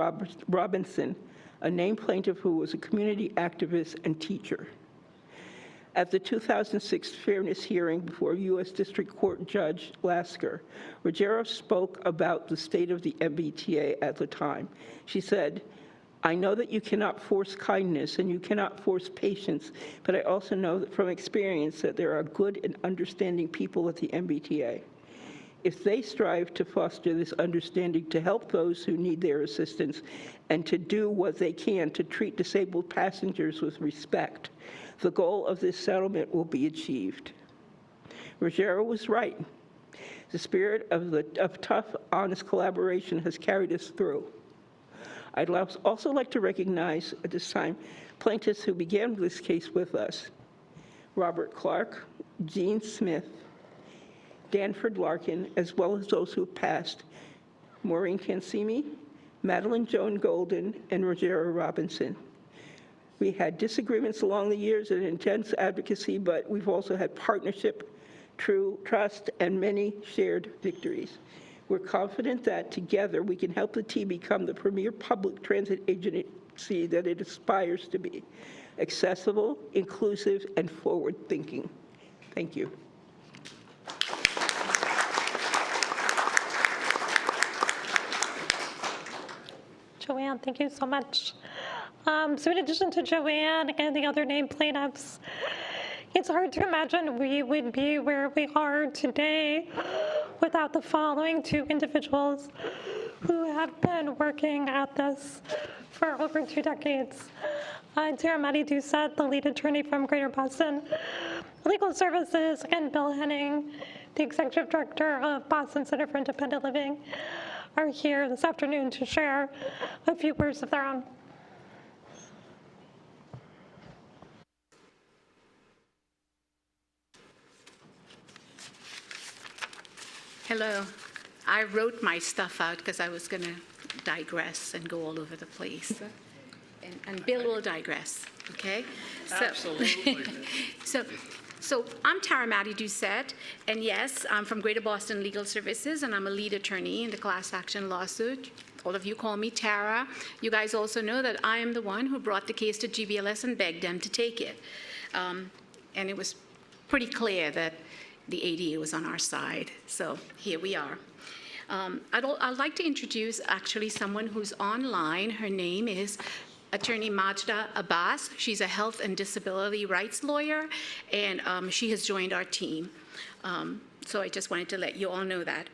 Robinson, a named plaintiff who was a community activist and teacher. At the 2006 fairness hearing before U.S. District Court Judge Lasker, Rogera spoke about the state of the MBTA at the time. She said, I know that you cannot force kindness and you cannot force patience, but I also know that from experience that there are good and understanding people at the MBTA. If they strive to foster this understanding to help those who need their assistance and to do what they can to treat disabled passengers with respect, the goal of this settlement will be achieved. Rogero was right. The spirit of tough, honest collaboration has carried us through. I'd also like to recognize at this time plaintiffs who began this case with us: Robert Clark, Jean Smith, Danford Larkin, as well as those who have passed: Maureen Cansimi, Madeline Joan Golden, and Rogero Robinson. We had disagreements along the years and intense advocacy, but we've also had partnership, true trust, and many shared victories. We're confident that together we can help the T become the premier public transit agency that it aspires to be: accessible, inclusive, and forward-thinking. Thank you. Joanne, thank you so much. So in addition to Joanne and the other named plaintiffs, it's hard to imagine we would be where we are today without the following two individuals who have been working at this for over 2 decades. Tara Maddie Doucette, the lead attorney from Greater Boston Legal Services, and Bill Henning, the executive director of Boston Center for Independent Living, are here this afternoon to share a few words of their own. Hello. I wrote my stuff out because I was going to digress and go all over the place. And Bill will digress, okay? Absolutely. So I'm Tara Maddie Doucette, and yes, I'm from Greater Boston Legal Services, and I'm a lead attorney in the class action lawsuit. All of you call me Tara. You guys also know that I am the one who brought the case to GBLS and begged them to take it. And it was pretty clear that the ADA was on our side, so here we are. I'd like to introduce actually someone who's online. Her name is Attorney Majda Abbas. She's a health and disability rights lawyer, and she has joined our team. So I just wanted to let you all know that.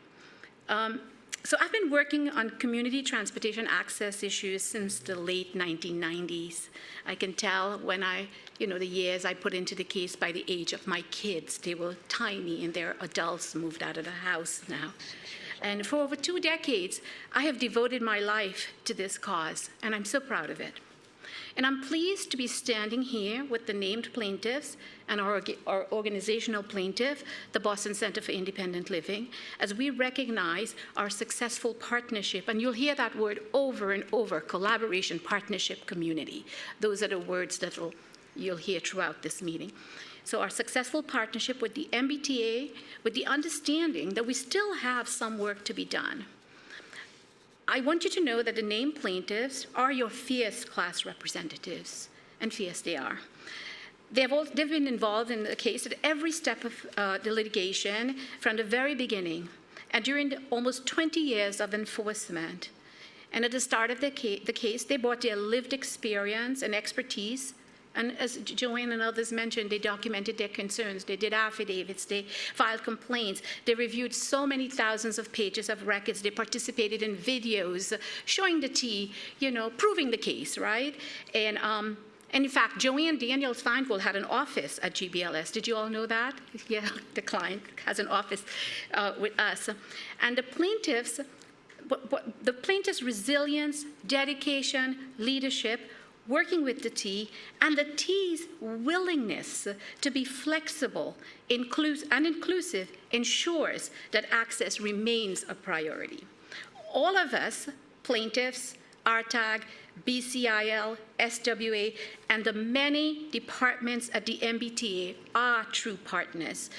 So I've been working on community transportation access issues since the late 1990s. I can tell when the years I put into the case by the age of my kids. They were tiny and they're adults, moved out of the house now. And for over 2 decades, I have devoted my life to this cause, and I'm so proud of it. And I'm pleased to be standing here with the named plaintiffs and our organizational plaintiff, the Boston Center for Independent Living, as we recognize our successful partnership. And you'll hear that word over and over: collaboration, partnership, community. Those are the words that you'll hear throughout this meeting. So our successful partnership with the MBTA, with the understanding that we still have some work to be done. I want you to know that the named plaintiffs are your fierce class representatives, and fierce they are. They've been involved in the case at every step of the litigation from the very beginning, and during the almost 20 years of enforcement. And at the start of the case, they brought their lived experience and expertise. And as Joanne and others mentioned, they documented their concerns. They did affidavits. They filed complaints. They reviewed so many thousands of pages of records. They participated in videos showing the T, proving the case, right? And in fact, Joanne Daniels-Finegold had an office at GBLS. Did you all know that? Yeah, the client has an office with us. And the plaintiffs' resilience, dedication, leadership, working with the T, and the T's willingness to be flexible and inclusive ensures that access remains a priority. All of us, plaintiffs, RTAG, BCIL, SWA, and the many departments at the MBTA are true partners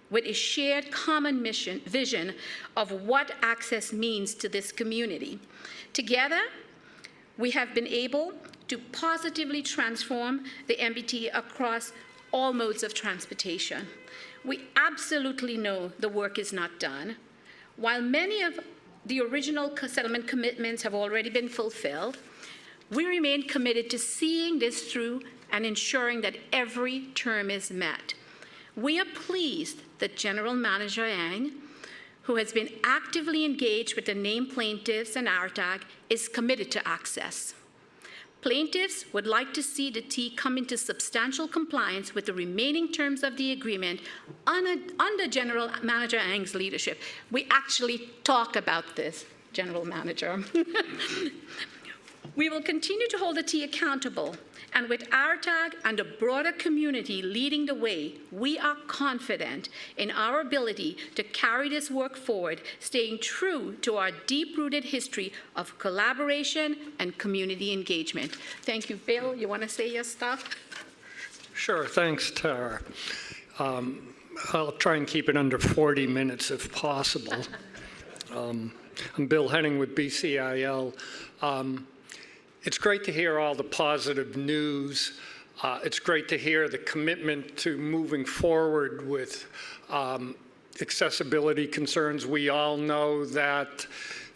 with a shared common vision of what access means to this community. Together, we have been able to positively transform the MBTA across all modes of transportation. We absolutely know the work is not done. While many of the original settlement commitments have already been fulfilled, We remain committed to seeing this through and ensuring that every term is met. We are pleased that General Manager Yang, who has been actively engaged with the named plaintiffs and RTAG, is committed to access. Plaintiffs would like to see the T come into substantial compliance with the remaining terms of the agreement under General Manager Ang's leadership. We actually talk about this, General Manager. We will continue to hold the T accountable, and with RTAG and the broader community leading the way, we are confident in our ability to carry this work forward, staying true to our deep-rooted history of collaboration and community engagement. Thank you. Bill, you want to say your stuff? Sure, thanks, Tara. I'll try and keep it under 40 minutes if possible. I'm Bill Henning with BCIL. It's great to hear all the positive news. It's great to hear the commitment to moving forward with accessibility concerns. We all know that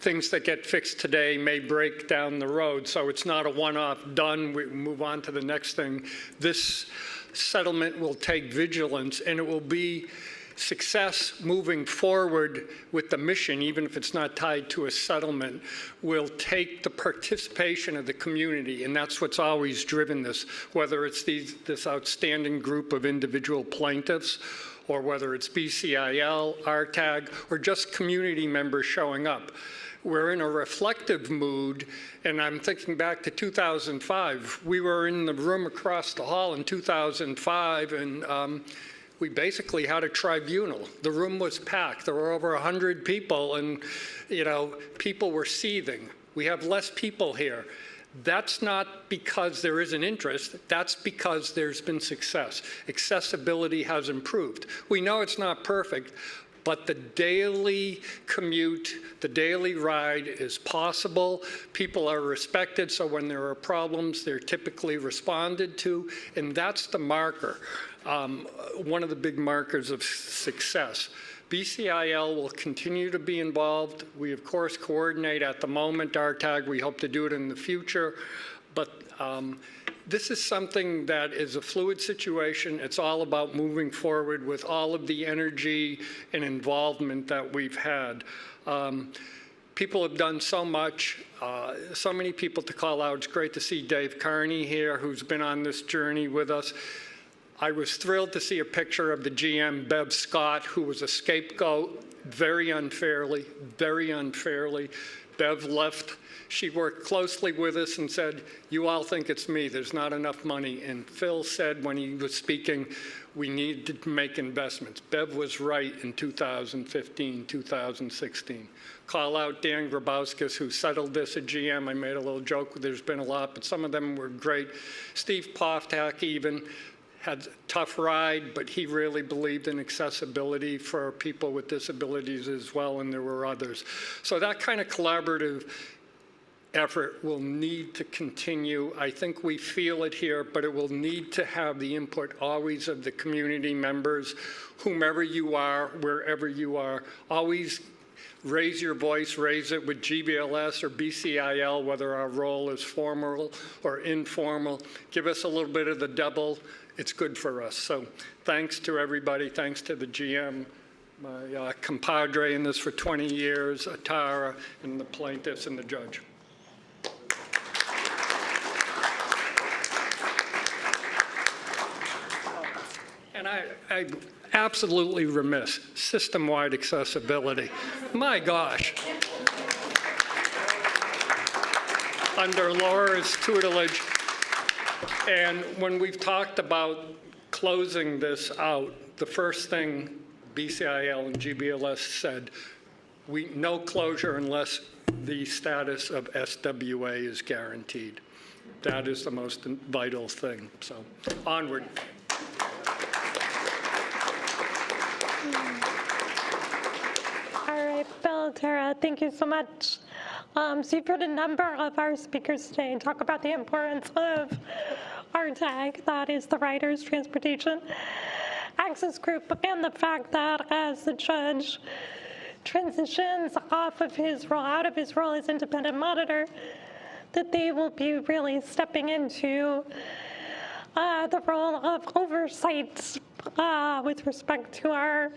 things that get fixed today may break down the road, so it's not a one-off done, we move on to the next thing. This settlement will take vigilance, and it will be success moving forward with the mission, even if it's not tied to a settlement, will take the participation of the community, and that's what's always driven this, whether it's this outstanding group of individual plaintiffs, or whether it's BCIL, RTAG, or just community members showing up. We're in a reflective mood, and I'm thinking back to 2005. We were in the room across the hall in 2005, and we basically had a tribunal. The room was packed. There were over 100 people, and people were seething. We have less people here. That's not because there isn't interest. That's because there's been success. Accessibility has improved. We know it's not perfect, but the daily commute, the daily ride is possible. People are respected, so when there are problems, they're typically responded to, and that's the marker. One of the big markers of success. BCIL will continue to be involved. We, of course, coordinate at the moment, RTAG. We hope to do it in the future. But this is something that is a fluid situation. It's all about moving forward with all of the energy and involvement that we've had. People have done so much, so many people to call out. It's great to see Dave Carney here, who's been on this journey with us. I was thrilled to see a picture of the GM, Bev Scott, who was a scapegoat very unfairly, very unfairly. Bev left. She worked closely with us and said, you all think it's me, there's not enough money. And Phil said when he was speaking, we need to make investments. Bev was right in 2015, 2016. Call out Dan Grabowskis, who settled this at GM. I made a little joke, there's been a lot, but some of them were great. Steve Poftak even had a tough ride, but he really believed in accessibility for people with disabilities as well, and there were others. So that kind of collaborative effort will need to continue. I think we feel it here, but it will need to have the input always of the community members, whomever you are, wherever you are. Always raise your voice, raise it with GBLS or BCIL, whether our role is formal or informal. Give us a little bit of the double. It's good for us. So thanks to everybody. Thanks to the GM, my compadre in this for 20 years, Tara, and the plaintiffs and the judge. And I absolutely remiss system-wide accessibility. My gosh. Under Laura's tutelage, and when we've talked about closing this out, the first thing BCIL and GBLS said, no closure unless the status of SWA is guaranteed. That is the most vital thing. So onward. All right, Bill, Tara, thank you so much. So you've heard a number of our speakers today talk about the importance of RTAG, that is the Riders Transportation Access Group, and the fact that as the judge transitions out of his role as independent monitor, that they will be really stepping into the role of oversight with respect to our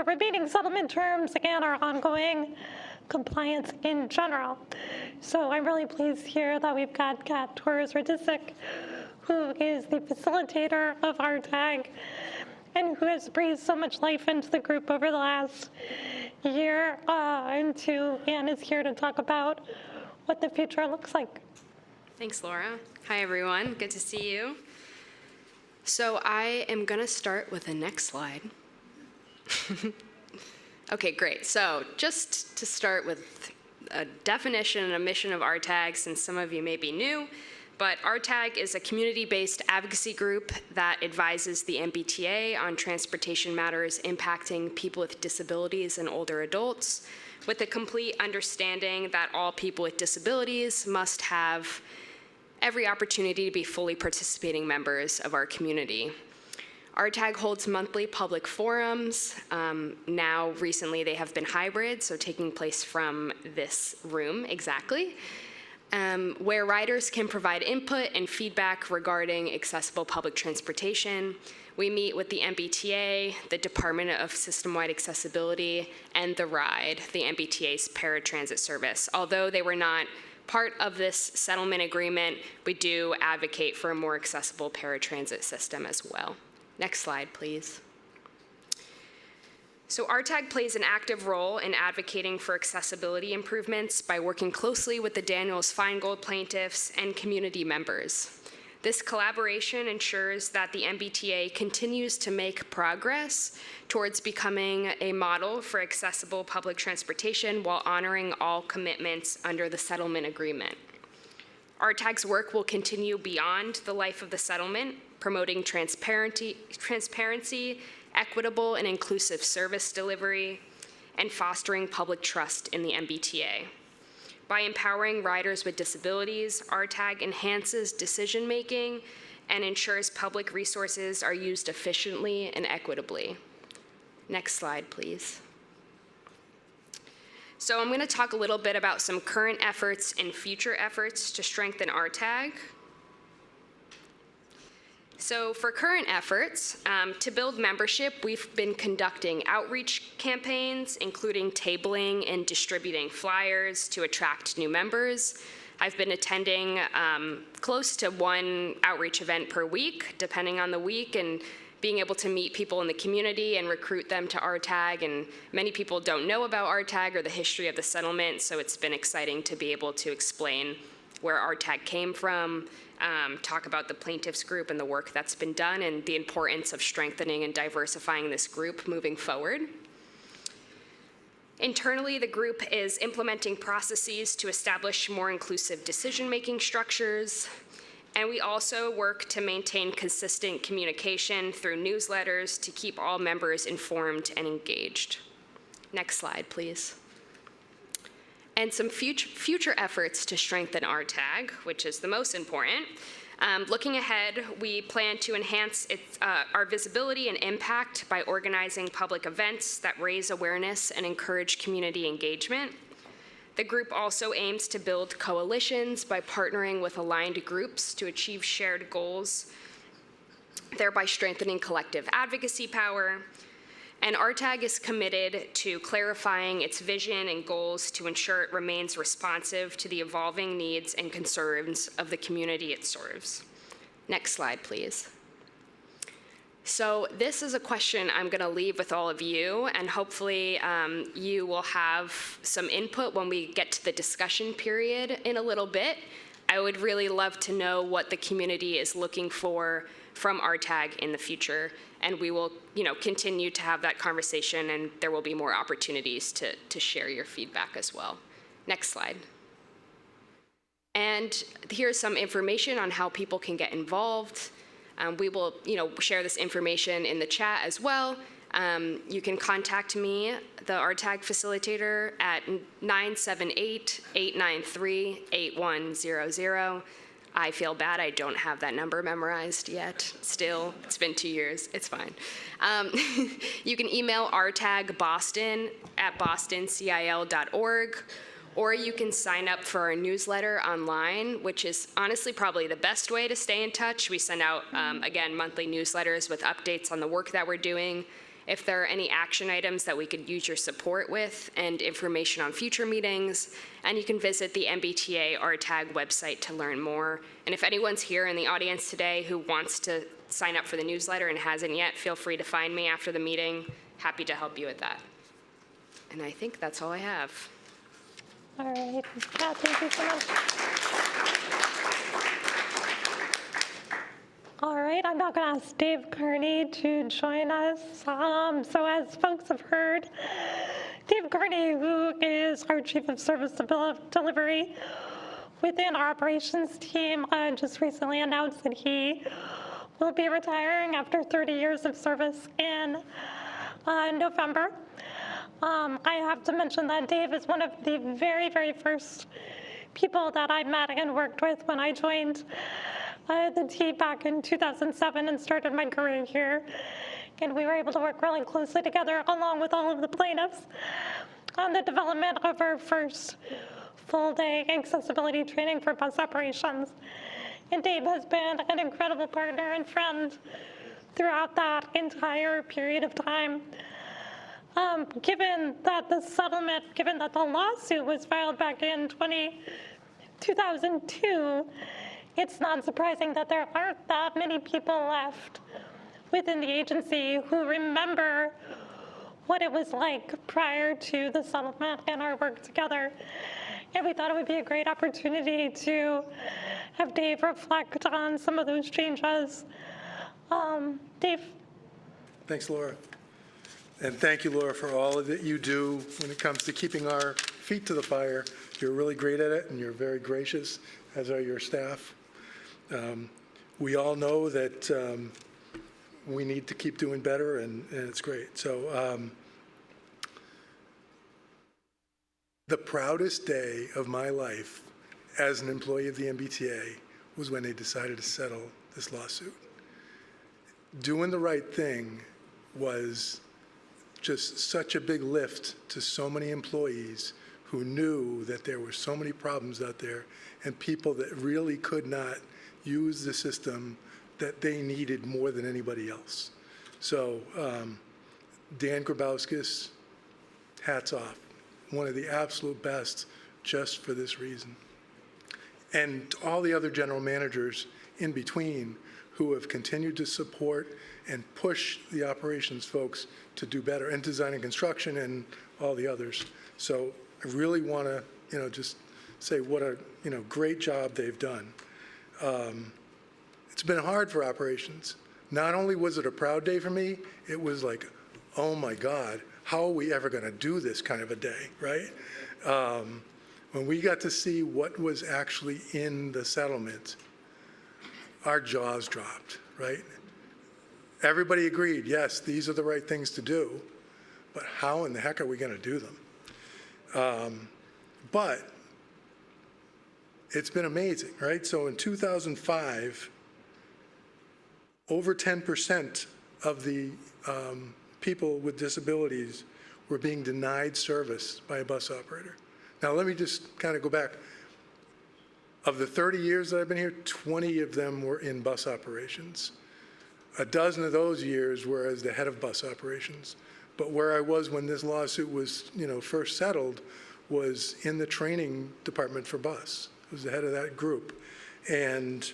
remaining settlement terms and our ongoing compliance in general. So I'm really pleased here that we've got Kat Torres-Radisic, who is the facilitator of RTAG and who has breathed so much life into the group over the last year, and is here to talk about what the future looks like. Thanks, Laura. Hi, everyone. Good to see you. So I am going to start with the next slide. Okay, great. So just to start with a definition and a mission of RTAG, since some of you may be new, but RTAG is a community-based advocacy group that advises the MBTA on transportation matters impacting people with disabilities and older adults, with the complete understanding that all people with disabilities must have every opportunity to be fully participating members of our community. RTAG holds monthly public forums. Now, recently, they have been hybrid, so taking place from this room exactly, where riders can provide input and feedback regarding accessible public transportation. We meet with the MBTA, the Department of System-Wide Accessibility, and the RIDE, the MBTA's paratransit service. Although they were not part of this settlement agreement, we do advocate for a more accessible paratransit system as well. Next slide, please. So RTAG plays an active role in advocating for accessibility improvements by working closely with the Daniels-Finegold plaintiffs and community members. This collaboration ensures that the MBTA continues to make progress towards becoming a model for accessible public transportation while honoring all commitments under the settlement agreement. RTAG's work will continue beyond the life of the settlement, promoting transparency, equitable and inclusive service delivery, and fostering public trust in the MBTA. By empowering riders with disabilities, RTAG enhances decision-making and ensures public resources are used efficiently and equitably. Next slide, please. So I'm going to talk a little bit about some current efforts and future efforts to strengthen RTAG. So for current efforts, to build membership, we've been conducting outreach campaigns, including tabling and distributing flyers to attract new members. I've been attending close to one outreach event per week, depending on the week, and being able to meet people in the community and recruit them to RTAG. And many people don't know about RTAG or the history of the settlement, so it's been exciting to be able to explain where RTAG came from, talk about the plaintiffs group and the work that's been done and the importance of strengthening and diversifying this group moving forward. Internally, the group is implementing processes to establish more inclusive decision-making structures, and we also work to maintain consistent communication through newsletters to keep all members informed and engaged. Next slide, please. And some future efforts to strengthen RTAG, which is the most important. Looking ahead, we plan to enhance our visibility and impact by organizing public events that raise awareness and encourage community engagement. The group also aims to build coalitions by partnering with aligned groups to achieve shared goals, thereby strengthening collective advocacy power. And RTAG is committed to clarifying its vision and goals to ensure it remains responsive to the evolving needs and concerns of the community it serves. Next slide, please. So this is a question I'm going to leave with all of you, and hopefully you will have some input when we get to the discussion period in a little bit. I would really love to know what the community is looking for from RTAG in the future, and we will, continue to have that conversation, and there will be more opportunities to share your feedback as well. Next slide. And here's some information on how people can get involved. We will, share this information in the chat as well. You can contact me, the RTAG facilitator, at 978-893-8100. I feel bad I don't have that number memorized yet. Still, it's been 2 years. It's fine. You can email rtagboston@bostoncil.org, or you can sign up for our newsletter online, which is honestly probably the best way to stay in touch. We send out, again, monthly newsletters with updates on the work that we're doing, if there are any action items that we could use your support with, and information on future meetings. And you can visit the MBTA RTAG website to learn more. And if anyone's here in the audience today who wants to sign up for the newsletter and hasn't yet, feel free to find me after the meeting. Happy to help you with that. And I think that's all I have. All right. Yeah, thank you so much. All right, I'm now going to ask Dave Carney to join us. So as folks have heard, Dave Carney, who is our Chief of Service Delivery within our operations team, just recently announced that he will be retiring after 30 years of service in November. I have to mention that Dave is one of the very, very first people that I met and worked with when I joined the T back in 2007 and started my career here. And we were able to work really closely together along with all of the plaintiffs on the development of our first full-day accessibility training for bus operations. And Dave has been an incredible partner and friend throughout that entire period of time. Given that the lawsuit was filed back in 2002, it's not surprising that there aren't that many people left within the agency who remember what it was like prior to the settlement and our work together. And we thought it would be a great opportunity to have Dave reflect on some of those changes. Dave? Thanks, Laura. And thank you, Laura, for all that you do when it comes to keeping our feet to the fire. You're really great at it, and you're very gracious, as are your staff. We all know that we need to keep doing better, and it's great. So the proudest day of my life as an employee of the MBTA was when they decided to settle this lawsuit. Doing the right thing was just such a big lift to so many employees who knew that there were so many problems out there and people that really could not use the system that they needed more than anybody else. So Dan Grabowskis, hats off. One of the absolute best just for this reason. And all the other general managers in between who have continued to support and push the operations folks to do better, and design and construction and all the others. So I really want to, just say what a, great job they've done. It's been hard for operations. Not only was it a proud day for me, it was like, oh my God, how are we ever going to do this kind of a day, right? When we got to see what was actually in the settlement, our jaws dropped, right? Everybody agreed, yes, these are the right things to do, but how in the heck are we going to do them? But it's been amazing, right? So in 2005, over 10% of the people with disabilities were being denied service by a bus operator. Now, let me just kind of go back. Of the 30 years that I've been here, 20 of them were in bus operations. A dozen of those years were as the head of bus operations. But where I was when this lawsuit was, first settled was in the training department for bus. I was the head of that group. And,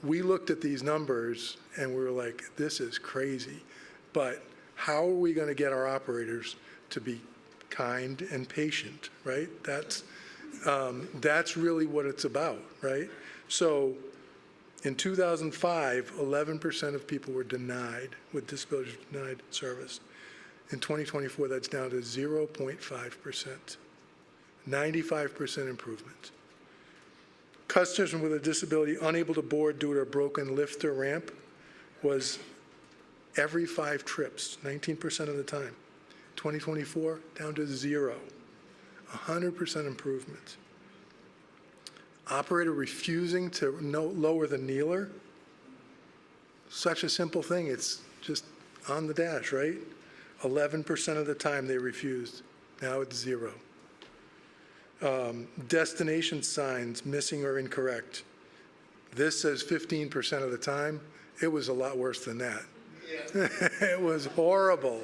we looked at these numbers and we were like, this is crazy. But how are we going to get our operators to be kind and patient, right? That's really what it's about, right? So in 2005, 11% of people were denied with disabilities, denied service. In 2024, that's down to 0.5%, 95% improvement. Customers with a disability unable to board due to a broken lift or ramp was every 5 trips, 19% of the time. 2024, down to 0, 100% improvement. Operator refusing to lower the kneeler, such a simple thing, it's just on the dash, right? 11% of the time they refused, now it's 0. Destination signs missing or incorrect. This says 15% of the time. It was a lot worse than that. It was horrible,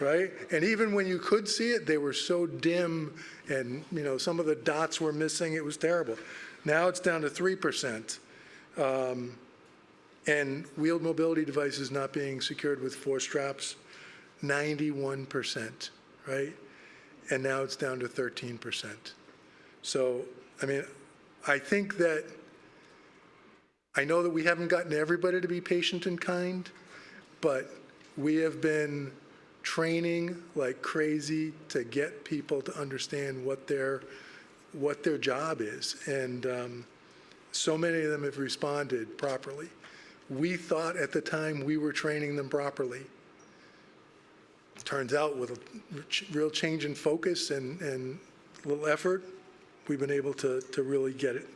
right? And even when you could see it, they were so dim and, some of the dots were missing. It was terrible. Now it's down to 3%. And wheeled mobility devices not being secured with 4 straps, 91%, right? And now it's down to 13%. So, I think that, I know that we haven't gotten everybody to be patient and kind, but we have been training like crazy to get people to understand what their job is. And so many of them have responded properly. We thought at the time we were training them properly. Turns out with a real change in focus and a little effort, we've been able to really get it.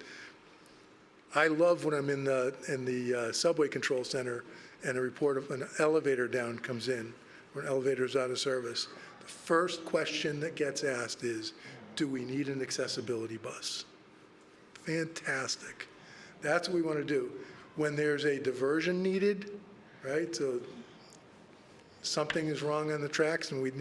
I love when I'm in the subway control center and a report of an elevator down comes in, or an elevator's out of service. The first question that gets asked is, do we need an accessibility bus? Fantastic. That's what we want to do. When there's a diversion needed, right? So something is wrong on the tracks and we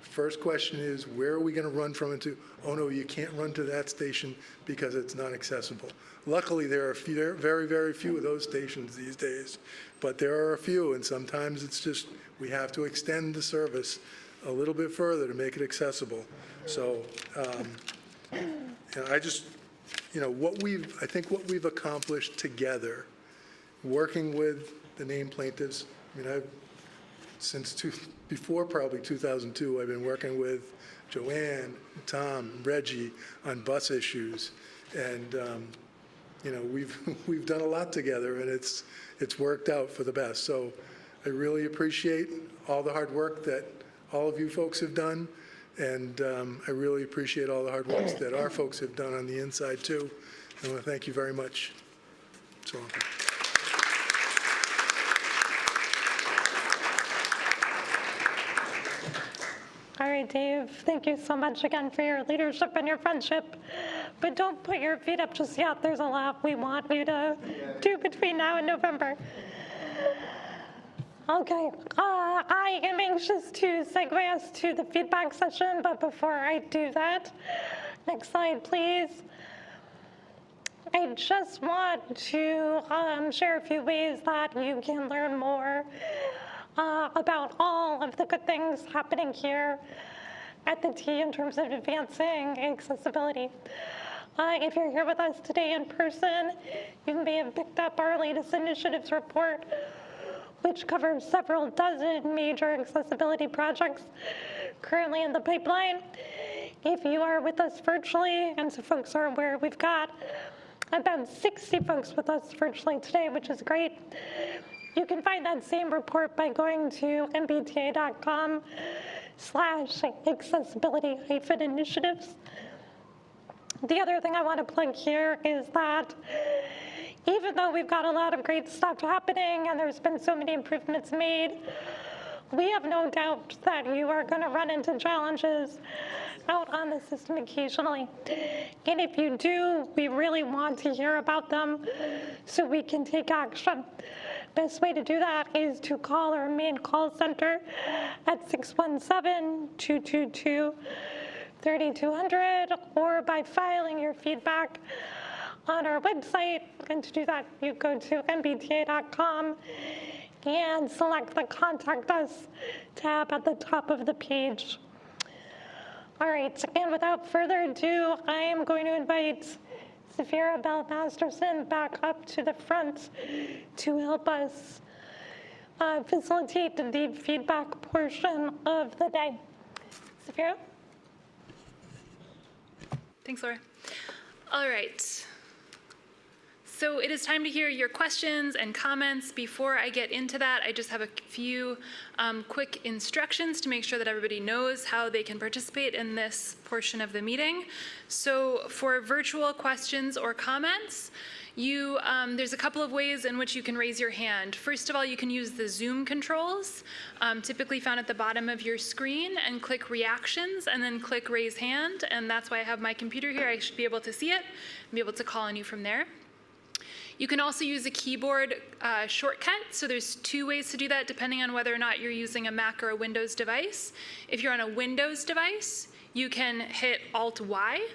first question is, where are we going to run from and to? Oh no, you can't run to that station because it's not accessible. Luckily, there are very, very few of those stations these days, but there are a few, and sometimes it's just, we have to extend the service a little bit further to make it accessible. So, I just, I think what we've accomplished together, working with the named plaintiffs, before probably 2002, I've been working with Joanne, Tom, Reggie on bus issues, and we've done a lot together, and it's worked out for the best. So I really appreciate all the hard work that all of you folks have done, and I really appreciate all the hard work that our folks have done on the inside too. I want to thank you very much. So. All right, Dave, thank you so much again for your leadership and your friendship. But don't put your feet up just yet. There's a lot we want you to do between now and November. Okay, I am anxious to segue us to the feedback session, but before I do that, next slide, please. I just want to share a few ways that you can learn more about all of the good things happening here at the T in terms of advancing accessibility. If you're here with us today in person, you may have picked up our latest initiatives report, which covers several dozen major accessibility projects currently in the pipeline. If you are with us virtually, and so folks are aware, we've got about 60 folks with us virtually today, which is great. You can find that same report by going to mbta.com/accessibility-initiatives. The other thing I want to plug here is that even though we've got a lot of great stuff happening and there's been so many improvements made, we have no doubt that you are going to run into challenges out on the system occasionally. And if you do, we really want to hear about them so we can take action. Best way to do that is to call our main call center at 617-222-3200 or by filing your feedback on our website. And to do that, you go to mbta.com and select the Contact Us tab at the top of the page. All right, and without further ado, I am going to invite Safira Bell Masterson back up to the front to help us facilitate the feedback portion of the day. Safira? Thanks, Laura. All right. So it is time to hear your questions and comments. Before I get into that, I just have a few quick instructions to make sure that everybody knows how they can participate in this portion of the meeting. So for virtual questions or comments, there's a couple of ways in which you can raise your hand. First of all, you can use the Zoom controls, typically found at the bottom of your screen, and click reactions and then click raise hand. And that's why I have my computer here. I should be able to see it and be able to call on you from there. You can also use a keyboard shortcut. So there's two ways to do that depending on whether or not you're using a Mac or a Windows device. If you're on a Windows device, you can hit Alt-Y.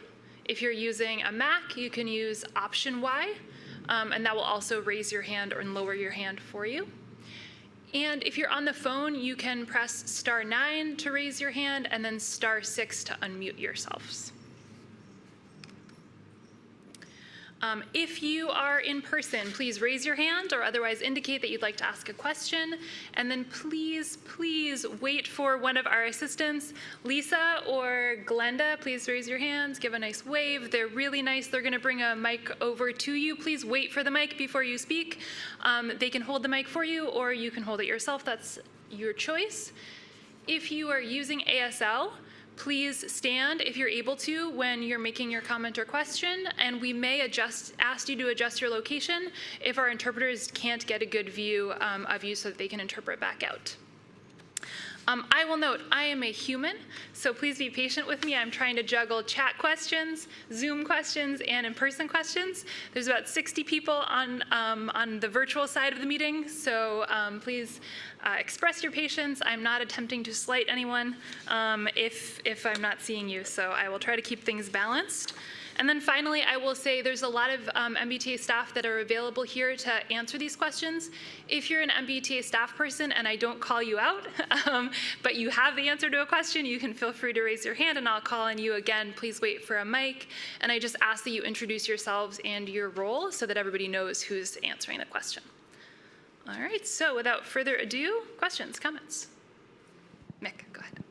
If you're using a Mac, you can use Option-Y, and that will also raise your hand or lower your hand for you. And if you're on the phone, you can press *9 to raise your hand and then *6 to unmute yourselves. If you are in person, please raise your hand or otherwise indicate that you'd like to ask a question. And then please, please wait for one of our assistants. Lisa or Glenda, please raise your hands, give a nice wave. They're really nice. They're going to bring a mic over to you. Please wait for the mic before you speak. They can hold the mic for you or you can hold it yourself. That's your choice. If you are using ASL, please stand if you're able to when you're making your comment or question, and we may ask you to adjust your location if our interpreters can't get a good view of you so that they can interpret back out. I will note, I am a human, so please be patient with me. I'm trying to juggle chat questions, Zoom questions, and in-person questions. There's about 60 people on the virtual side of the meeting, so please express your patience. I'm not attempting to slight anyone if I'm not seeing you, so I will try to keep things balanced. And then finally, I will say there's a lot of MBTA staff that are available here to answer these questions. If you're an MBTA staff person and I don't call you out, but you have the answer to a question, you can feel free to raise your hand and I'll call on you again. Please wait for a mic. And I just ask that you introduce yourselves and your role so that everybody knows who's answering the question. All right, so without further ado, questions, comments? Mick, go ahead.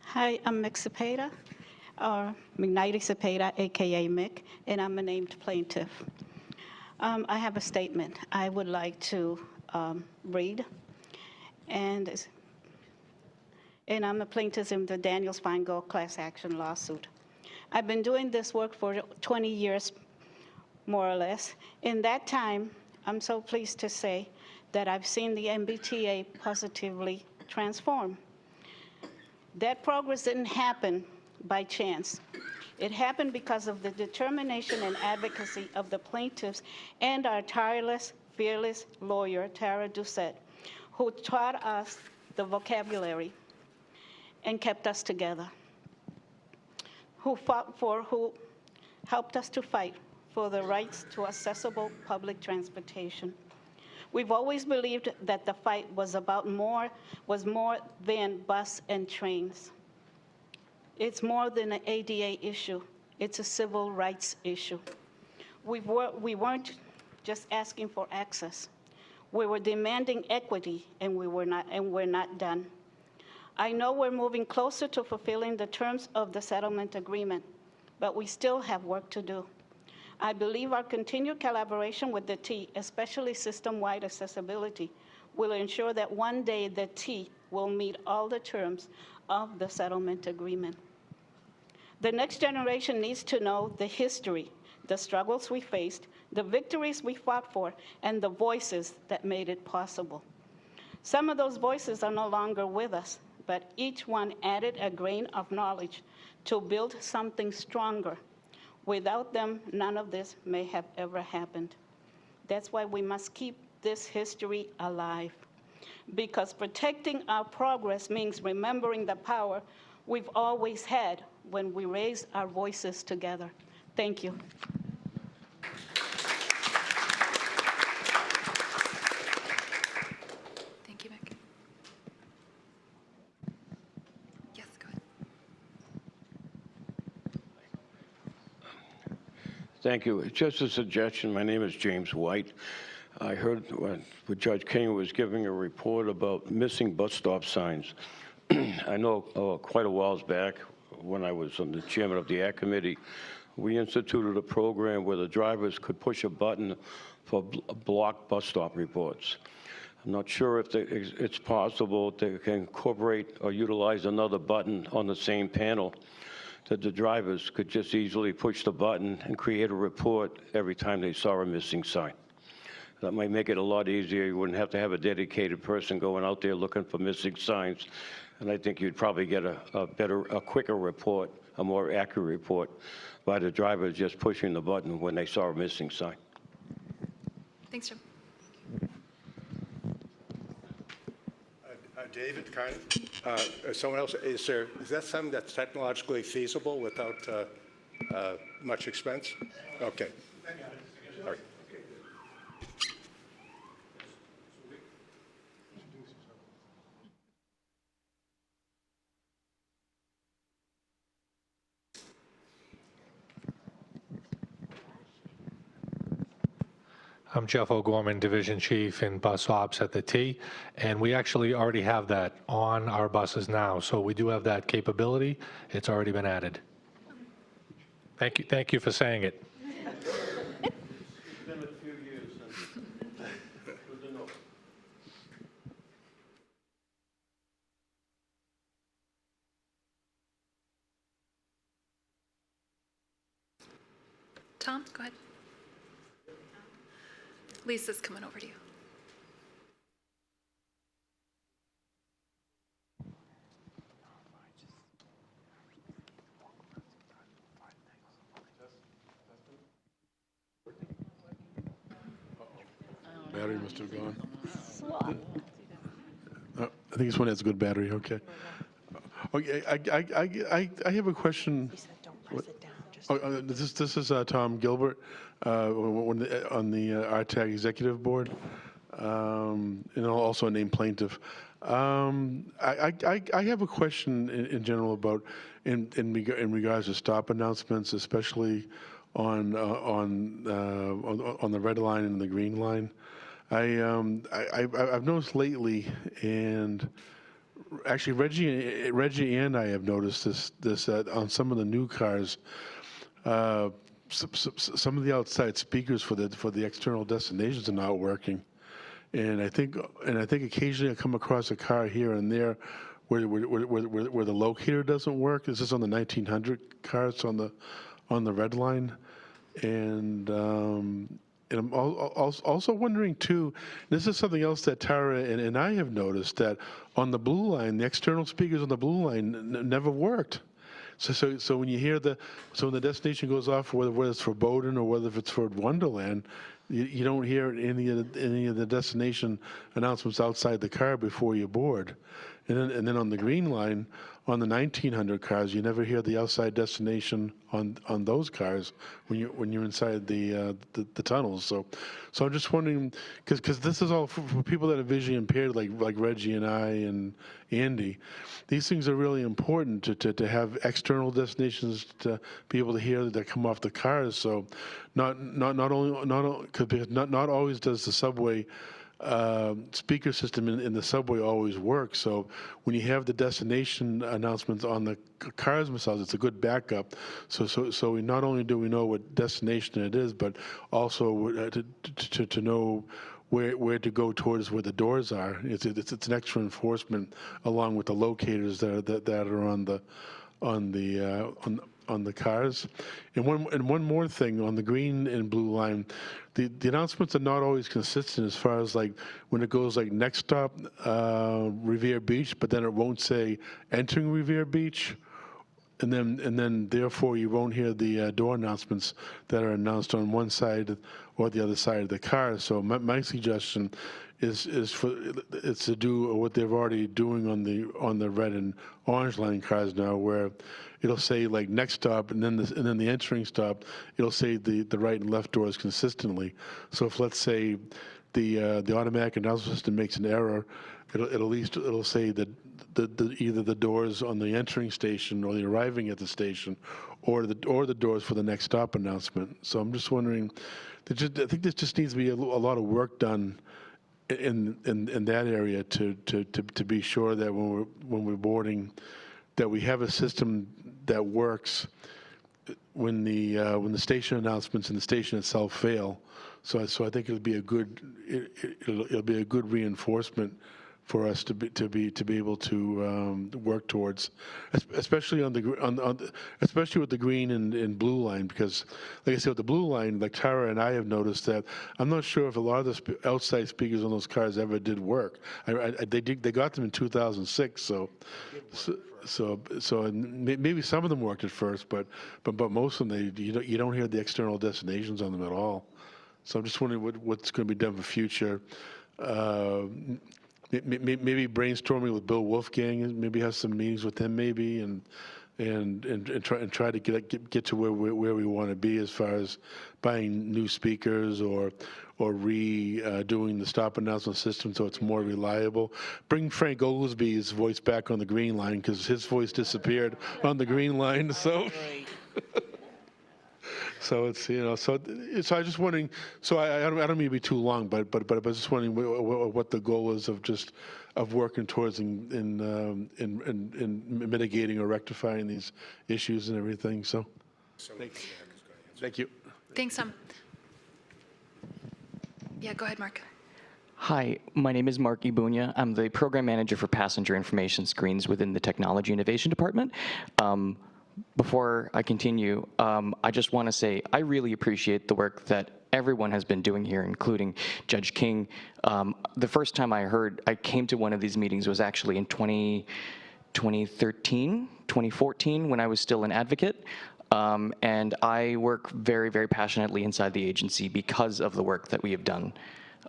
Hi, I'm Mick Cepeda, or McKnighty Cepeda, AKA Mick, and I'm a named plaintiff. I have a statement I would like to read, and I'm the plaintiff in the Daniels-Finegold class action lawsuit. I've been doing this work for 20 years, more or less. In that time, I'm so pleased to say that I've seen the MBTA positively transform. That progress didn't happen by chance. It happened because of the determination and advocacy of the plaintiffs and our tireless, fearless lawyer, Tara Doucette, who taught us the vocabulary and kept us together, who helped us to fight for the rights to accessible public transportation. We've always believed that the fight was more than bus and trains. It's more than an ADA issue. It's a civil rights issue. We weren't just asking for access. We were demanding equity, and we're not done. I know we're moving closer to fulfilling the terms of the settlement agreement, but we still have work to do. I believe our continued collaboration with the T, especially system-wide accessibility, will ensure that one day the T will meet all the terms of the settlement agreement. The next generation needs to know the history, the struggles we faced, the victories we fought for, and the voices that made it possible. Some of those voices are no longer with us, but each one added a grain of knowledge to build something stronger. Without them, none of this may have ever happened. That's why we must keep this history alive, because protecting our progress means remembering the power we've always had when we raise our voices together. Thank you. Thank you, Mick. Yes, go ahead. Thank you. Just a suggestion. My name is James White. I heard when Judge King was giving a report about missing bus stop signs. I know quite a while back when I was on the chairman of the Act Committee, we instituted a program where the drivers could push a button for blocked bus stop reports. I'm not sure if it's possible they can incorporate or utilize another button on the same panel that the drivers could just easily push the button and create a report every time they saw a missing sign. That might make it a lot easier. You wouldn't have to have a dedicated person going out there looking for missing signs. And I think you'd probably get a quicker report, a more accurate report by the driver just pushing the button when they saw a missing sign. Thanks, Jim. David, someone else, is that something that's technologically feasible without much expense? Okay. All right. I'm Jeff O'Gorman, Division Chief in Bus Ops at the T, and we actually already have that on our buses now. So we do have that capability. It's already been added. Thank you for saying it. It's been a few years since. Good to know. Tom, go ahead. Lisa's coming over to you. Battery must have gone. I think this one has a good battery. Okay. Okay. I have a question. This is Tom Gilbert on the RTAG Executive Board, and also a named plaintiff. I have a question in general about in regards to stop announcements, especially on the red line and the green line. I've noticed lately, and actually Reggie and I have noticed this on some of the new cars. Some of the outside speakers for the external destinations are not working, and I think occasionally I come across a car here and there where the locator doesn't work. This is on the 1900 cars on the red line, and I'm also wondering too. This is something else that Tara and I have noticed, that on the blue line, the external speakers on the blue line never worked. So when you hear when the destination goes off, whether it's for Bowdoin or whether it's for Wonderland, you don't hear any of the destination announcements outside the car before you board. And then on the green line, on the 1900 cars, you never hear the outside destination on those cars when you're inside the tunnels. So I'm just wondering, because this is all for people that are visually impaired, like Reggie and I and Andy. These things are really important to have external destinations to be able to hear that come off the cars. So not always does the subway speaker system in the subway always works. So when you have the destination announcements on the cars themselves, it's a good backup. So we not only do we know what destination it is, but also to know where to go towards where the doors are. It's an extra enforcement along with the locators that are on the cars. And one more thing on the green and blue line, the announcements are not always consistent as far as like when it goes like next stop Revere Beach, but then it won't say entering Revere Beach. And then therefore you won't hear the door announcements that are announced on one side or the other side of the car. So my suggestion is to do what they're already doing on the red and orange line cars now, where it'll say like next stop and then the entering stop, it'll say the right and left doors consistently. So if let's say the automatic announcement system makes an error, it'll say that either the doors on the entering station or the arriving at the station, or the doors for the next stop announcement. So I'm just wondering, I think there just needs to be a lot of work done in that area to be sure that when we're boarding, that we have a system that works when the station announcements and the station itself fail. So I think it'll be a good it'll be a good reinforcement for us to be able to work towards, especially especially with the green and blue line, because like I said, with the blue line, like Tara and I have noticed that I'm not sure if a lot of the outside speakers on those cars ever did work. They got them in 2006, so maybe some of them worked at first, but most of them you don't hear the external destinations on them at all. So I'm just wondering what's going to be done for future. Maybe brainstorming with Bill Wolfgang, and maybe have some meetings with him, maybe, and try to get to where we want to be as far as buying new speakers or redoing the stop announcement system so it's more reliable. Bring Frank Oglesby's voice back on the green line, because his voice disappeared on the green line. So. So it's so I was just wondering. So I don't mean to be too long, but I was just wondering what the goal is of working towards in mitigating or rectifying these issues and everything. So thank you. Thanks, Tom. Yeah, go ahead, Mark. Hi, my name is Mark Ibunya. I'm the program manager for passenger information screens within the Technology Innovation Department. Before I continue, I just want to say I really appreciate the work that everyone has been doing here, including Judge King. The first time I came to one of these meetings was actually in 2014, when I was still an advocate. And I work very, very passionately inside the agency because of the work that we have done.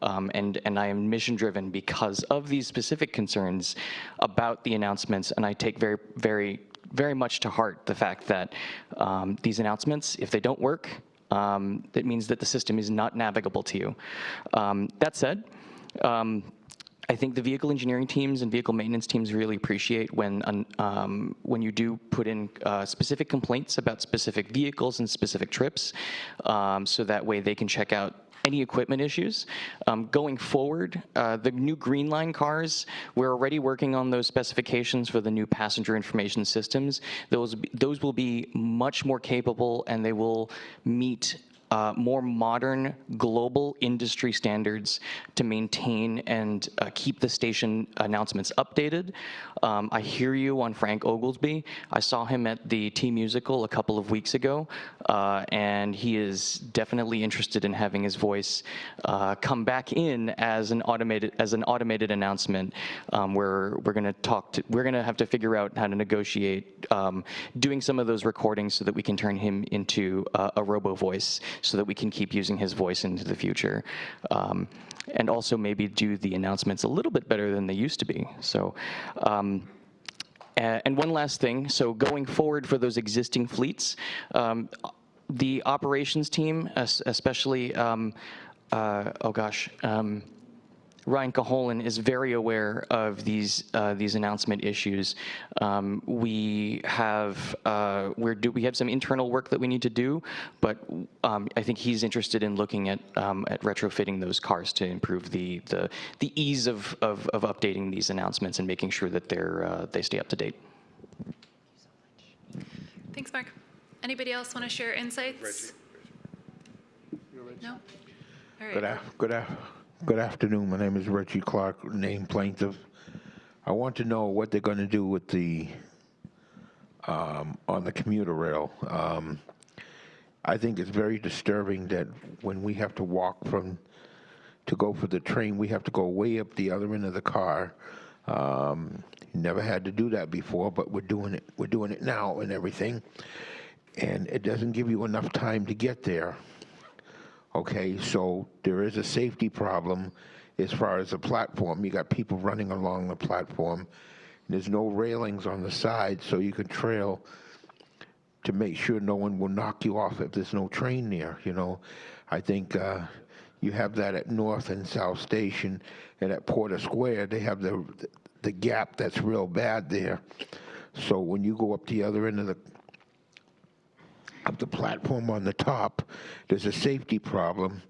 And I am mission-driven because of these specific concerns about the announcements, and I take very, very, very much to heart the fact that these announcements, if they don't work, it means that the system is not navigable to you. That said, I think the vehicle engineering teams and vehicle maintenance teams really appreciate when you do put in specific complaints about specific vehicles and specific trips, so that way they can check out any equipment issues. Going forward, the new Green Line cars, we're already working on those specifications for the new passenger information systems. Those will be much more capable, and they will meet more modern global industry standards to maintain and keep the station announcements updated. I hear you on Frank Oglesby. I saw him at the T-Musical a couple of weeks ago, and he is definitely interested in having his voice come back in as an automated announcement. We're going to have to figure out how to negotiate doing some of those recordings so that we can turn him into a robo voice, so that we can keep using his voice into the future. And also maybe do the announcements a little bit better than they used to be. So, and one last thing, so going forward for those existing fleets, the operations team, especially, Ryan Caholen is very aware of these announcement issues. We have some internal work that we need to do, but I think he's interested in looking at retrofitting those cars to improve the ease of updating these announcements and making sure that they stay up to date. Thanks, Mark. Anybody else want to share insights? No? All right. Good afternoon. My name is Reggie Clark, named plaintiff. I want to know what they're going to do with the on the commuter rail. I think it's very disturbing that when we have to walk to go for the train, we have to go way up the other end of the car. Never had to do that before, but we're doing it. We're doing it now and everything, and it doesn't give you enough time to get there. Okay, so there is a safety problem as far as the platform. You got people running along the platform. There's no railings on the side, so you can trail to make sure no one will knock you off if there's no train there, you know. I think you have that at North and South Station, and at Porter Square, they have the gap that's real bad there. So when you go up the other end of the platform on the top, there's a safety problem.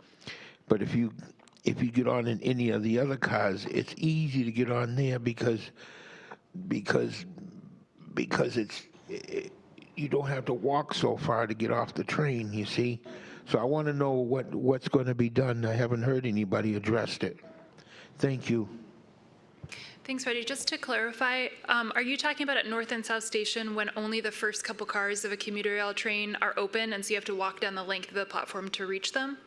But if you get on in any of the other cars, it's easy to get on there because it's you don't have to walk so far to get off the train, you see? So I want to know what's going to be done. I haven't heard anybody addressed it. Thank you. Thanks, Reggie. Just to clarify, are you talking about at North and South Station when only the first couple cars of a commuter rail train are open and so you have to walk down the length of the platform to reach them?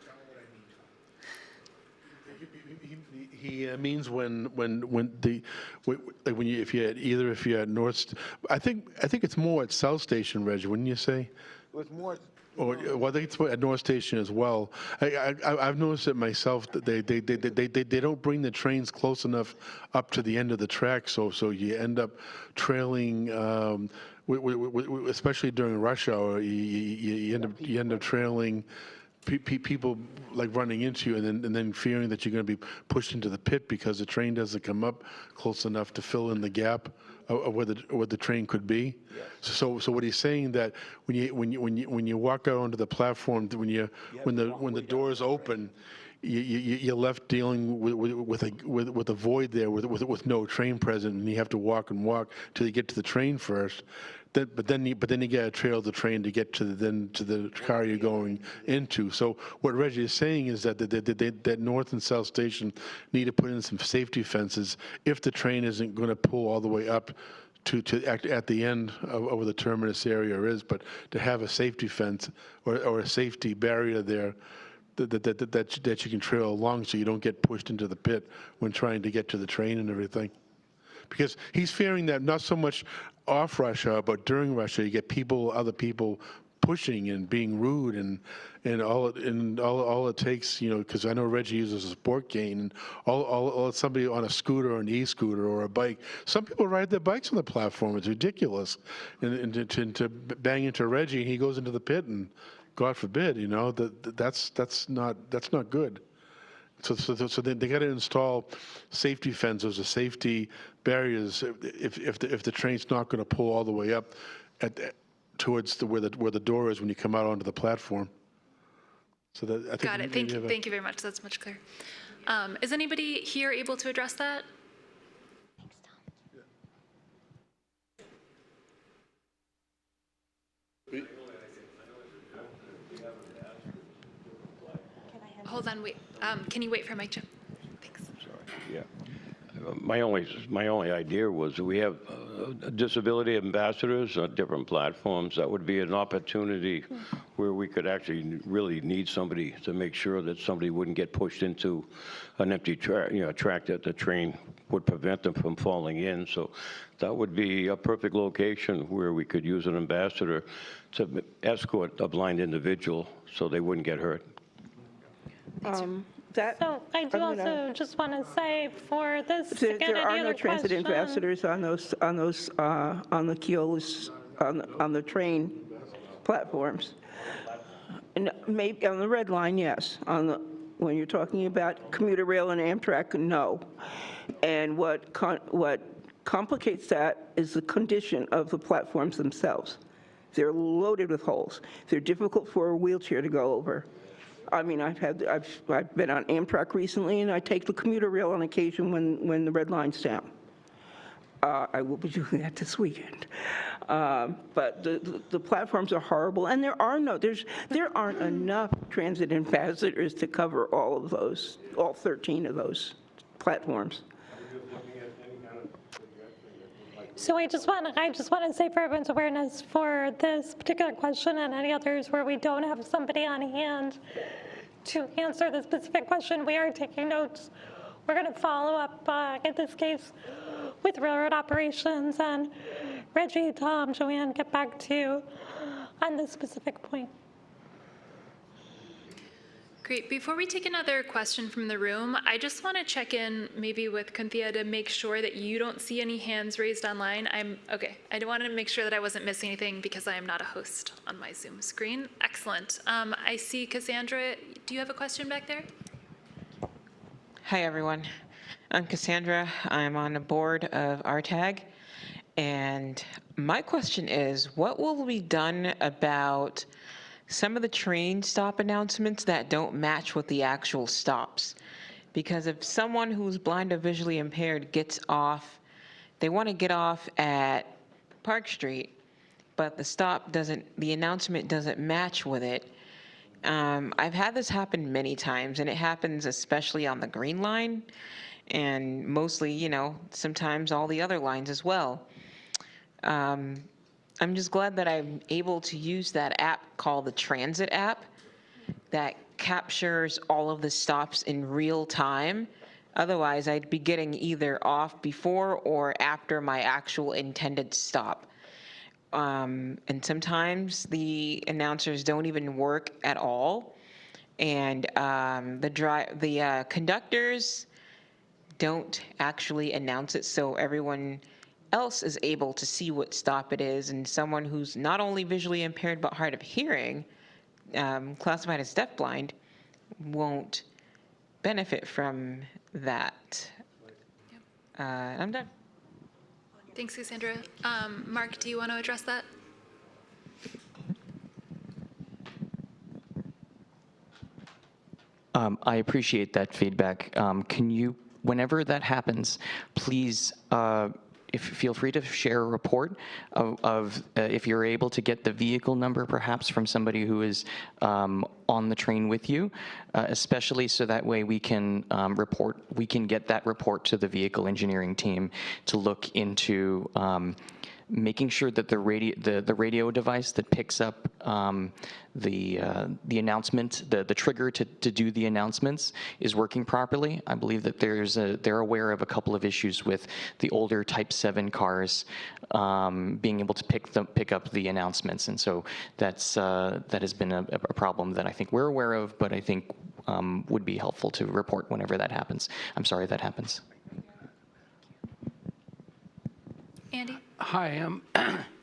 He means if you're at North, I think it's more at South Station, Reggie, wouldn't you say? It was more. Or well, I think it's at North Station as well. I've noticed it myself that they don't bring the trains close enough up to the end of the track, so you end up trailing. Especially during rush hour, you end up trailing people like running into you, and then fearing that you're going to be pushed into the pit because the train doesn't come up close enough to fill in the gap of where the train could be. Yes. So what he's saying that when you walk out onto the platform, when the doors open, you're left dealing with a void there with no train present, and you have to walk till you get to the train first. But then you got to trail the train to get to the car you're going into. So what Reggie is saying is that North and South Station need to put in some safety fences if the train isn't going to pull all the way up to at the end of where the terminus area is, but to have a safety fence or a safety barrier there that you can trail along so you don't get pushed into the pit when trying to get to the train and everything. Because he's fearing that not so much off rush hour, but during rush hour, you get other people pushing and being rude, and all it takes, because I know Reggie uses a sport cane, and all somebody on a scooter or an e-scooter or a bike. Some people ride their bikes on the platform. It's ridiculous, and to bang into Reggie, and he goes into the pit, and God forbid, that's not good. So they got to install safety fences or safety barriers if the train's not going to pull all the way up towards where the door is when you come out onto the platform. So that I think Got it. Thank you very much. That's much clearer. Is anybody here able to address that? Hold on, wait. Can you wait for Mike, Jim? Thanks. Yeah. My only idea was we have disability ambassadors on different platforms. That would be an opportunity where we could actually really need somebody to make sure that somebody wouldn't get pushed into an empty track that the train would prevent them from falling in. So that would be a perfect location where we could use an ambassador to escort a blind individual so they wouldn't get hurt. So I do also just want to say for this, there are no transit ambassadors on the Keolis, on the train platforms. And maybe on the red line, yes. When you're talking about commuter rail and Amtrak, no. And what complicates that is the condition of the platforms themselves. They're loaded with holes. They're difficult for a wheelchair to go over. I mean, I've been on Amtrak recently, and I take the commuter rail on occasion when the red line's down. I will be doing that this weekend. But the platforms are horrible, and there aren't enough transit ambassadors to cover all 13 of those platforms. So I just want to say for everyone's awareness, for this particular question and any others where we don't have somebody on hand to answer the specific question, we are taking notes. We're going to follow up, in this case, with railroad operations, and Reggie, Tom, Joanne, get back to you on this specific point. Great. Before we take another question from the room, I just want to check in maybe with Cynthia to make sure that you don't see any hands raised online. Okay. I wanted to make sure that I wasn't missing anything because I am not a host on my Zoom screen. Excellent. I see Cassandra. Do you have a question back there? Hi, everyone. I'm Cassandra. I'm on the board of RTAG. And my question is, what will be done about some of the train stop announcements that don't match with the actual stops? Because if someone who's blind or visually impaired gets off, they want to get off at Park Street, but the announcement doesn't match with it. I've had this happen many times, and it happens especially on the green line, and mostly, sometimes all the other lines as well. I'm just glad that I'm able to use that app called the Transit app that captures all of the stops in real time. Otherwise, I'd be getting either off before or after my actual intended stop. And sometimes the announcers don't even work at all. And the conductors don't actually announce it, so everyone else is able to see what stop it is, and someone who's not only visually impaired but hard of hearing, classified as deafblind, won't benefit from that. I'm done. Thanks, Cassandra. Mark, do you want to address that? I appreciate that feedback. Can you, whenever that happens, please feel free to share a report of if you're able to get the vehicle number perhaps from somebody who is on the train with you, especially so that way we can get that report to the vehicle engineering team to look into making sure that the radio device that picks up the announcement, the trigger to do the announcements is working properly. I believe that they're aware of a couple of issues with the older Type 7 cars being able to pick up the announcements, and so that has been a problem that I think we're aware of, but I think would be helpful to report whenever that happens. I'm sorry that happens. Andy? Hi, I'm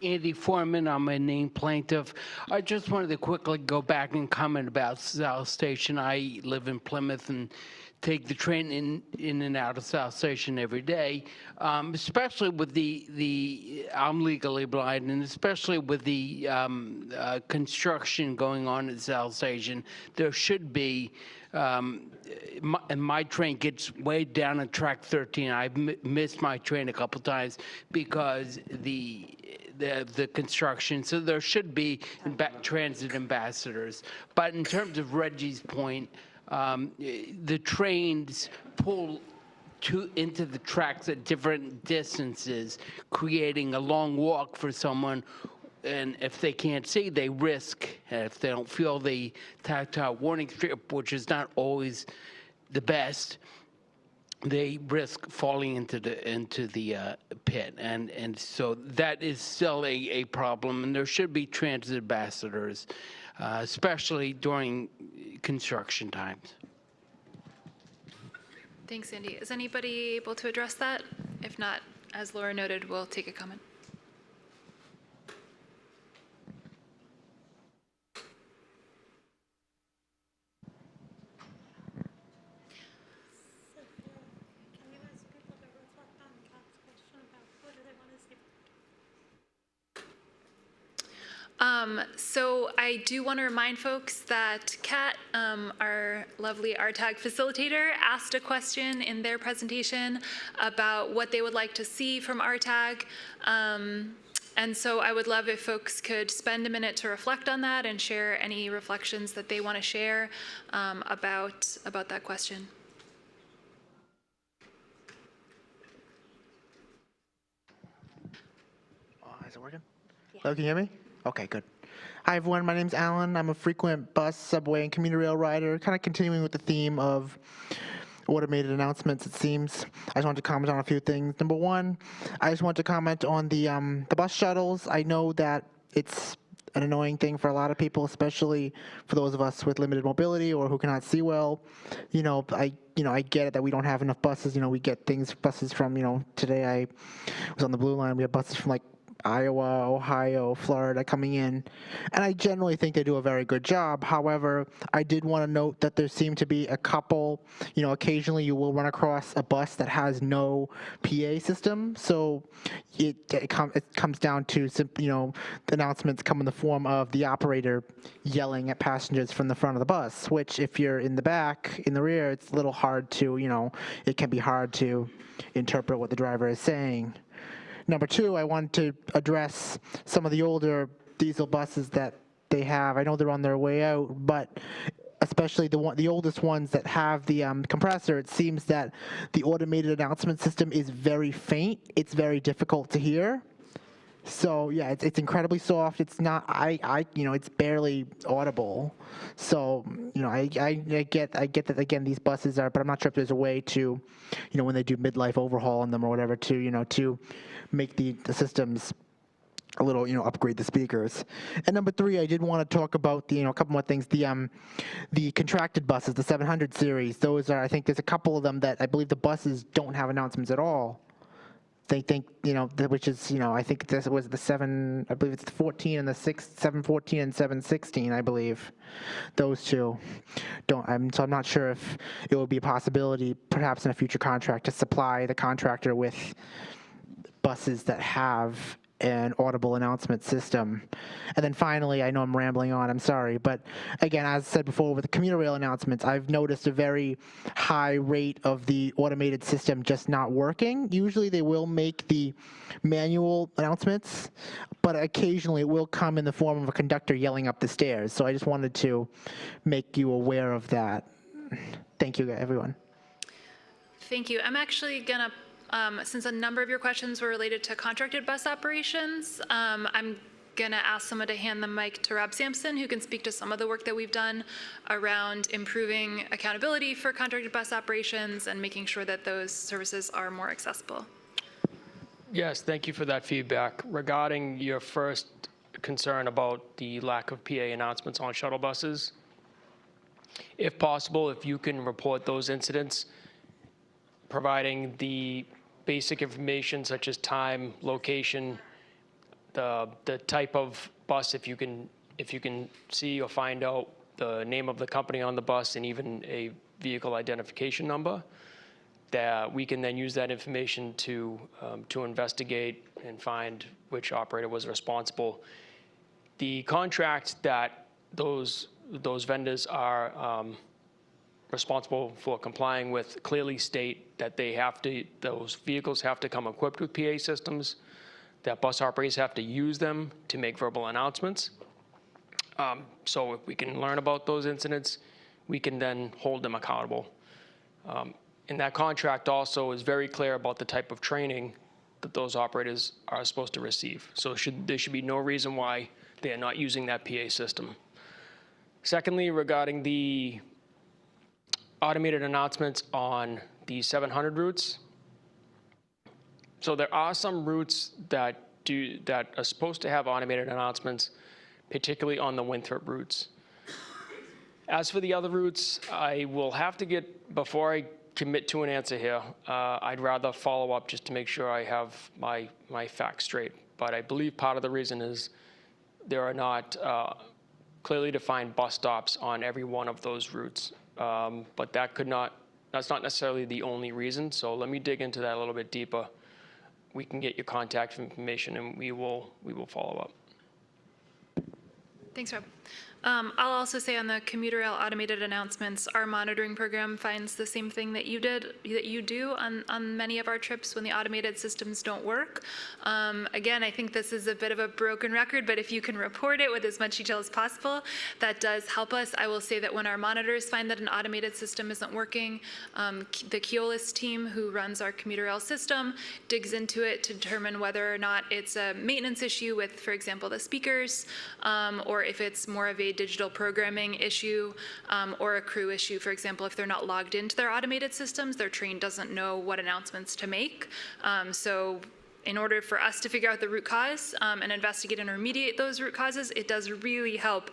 Andy Foreman. I'm a named plaintiff. I just wanted to quickly go back and comment about South Station. I live in Plymouth and take the train in and out of South Station every day, especially with I'm legally blind, and especially with the construction going on at South Station, there should be, and my train gets way down at track 13. I've missed my train a couple times because the construction, so there should be transit ambassadors. But in terms of Reggie's point, the trains pull into the tracks at different distances, creating a long walk for someone. And if they can't see, they risk, if they don't feel the tactile warning strip, which is not always the best, they risk falling into the pit. And so that is still a problem, and there should be transit ambassadors, especially during construction times. Thanks, Andy. Is anybody able to address that? If not, as Laura noted, we'll take a comment. So I do want to remind folks that Kat, our lovely RTAG facilitator, asked a question in their presentation about what they would like to see from RTAG. And so I would love if folks could spend a minute to reflect on that and share any reflections that they want to share about that question. Is it working? Yeah. Hello, can you hear me? Okay, good. Hi, everyone. My name's Alan. I'm a frequent bus, subway, and commuter rail rider, kind of continuing with the theme of automated announcements, it seems. I just wanted to comment on a few things. Number one, I just want to comment on the bus shuttles. I know that it's an annoying thing for a lot of people, especially for those of us with limited mobility or who cannot see well. I get it that we don't have enough buses. We get buses from, today I was on the Blue Line. We have buses from like Iowa, Ohio, Florida coming in, and I generally think they do a very good job. However, I did want to note that there seem to be a couple, occasionally you will run across a bus that has no PA system, so it comes down to, the announcements come in the form of the operator yelling at passengers from the front of the bus, which if you're in the back, in the rear, it's a little hard to, it can be hard to interpret what the driver is saying. Number two, I want to address some of the older diesel buses that they have. I know they're on their way out, but especially the oldest ones that have the compressor, it seems that the automated announcement system is very faint. It's very difficult to hear. So yeah, it's incredibly soft. It's not, it's barely audible. So, I get that, again, these buses are, but I'm not sure if there's a way to, when they do midlife overhaul on them or whatever, to make the systems a little, upgrade the speakers. And number three, I did want to talk about a couple more things. The contracted buses, the 700 series, those are, I think there's a couple of them that I believe the buses don't have announcements at all. They think, which is, I think this was I believe it's the 14 and the 714 and 716, I believe. Those two don't, so I'm not sure if it would be a possibility, perhaps in a future contract, to supply the contractor with buses that have an audible announcement system. And then finally, I know I'm rambling on, I'm sorry, but again, as I said before, with the commuter rail announcements, I've noticed a very high rate of the automated system just not working. Usually they will make the manual announcements, but occasionally it will come in the form of a conductor yelling up the stairs. So I just wanted to make you aware of that. Thank you, everyone. Thank you. I'm actually gonna since a number of your questions were related to contracted bus operations, I'm going to ask someone to hand the mic to Rob Sampson, who can speak to some of the work that we've done around improving accountability for contracted bus operations and making sure that those services are more accessible. Yes, thank you for that feedback. Regarding your first concern about the lack of PA announcements on shuttle buses, if possible, if you can report those incidents, providing the basic information such as time, location, the type of bus, if you can see or find out the name of the company on the bus and even a vehicle identification number, that we can then use that information to investigate and find which operator was responsible. The contract that those vendors are responsible for complying with clearly state that those vehicles have to come equipped with PA systems, that bus operators have to use them to make verbal announcements. So if we can learn about those incidents, we can then hold them accountable. And that contract also is very clear about the type of training that those operators are supposed to receive. So there should be no reason why they are not using that PA system. Secondly, regarding the automated announcements on the 700 routes. So there are some routes that are supposed to have automated announcements, particularly on the Winthrop routes. As for the other routes, I will have to before I commit to an answer here, I'd rather follow up just to make sure I have my facts straight. But I believe part of the reason is there are not clearly defined bus stops on every one of those routes. But that's not necessarily the only reason. So let me dig into that a little bit deeper. We can get your contact information and we will follow up. Thanks, Rob. I'll also say on the commuter rail automated announcements, our monitoring program finds the same thing that you do on many of our trips when the automated systems don't work. Again, I think this is a bit of a broken record, but if you can report it with as much detail as possible, that does help us. I will say that when our monitors find that an automated system isn't working, the Keolis team who runs our commuter rail system digs into it to determine whether or not it's a maintenance issue with, for example, the speakers, or if it's more of a digital programming issue or a crew issue. For example, if they're not logged into their automated systems, their train doesn't know what announcements to make. So in order for us to figure out the root cause and investigate and remediate those root causes, it does really help.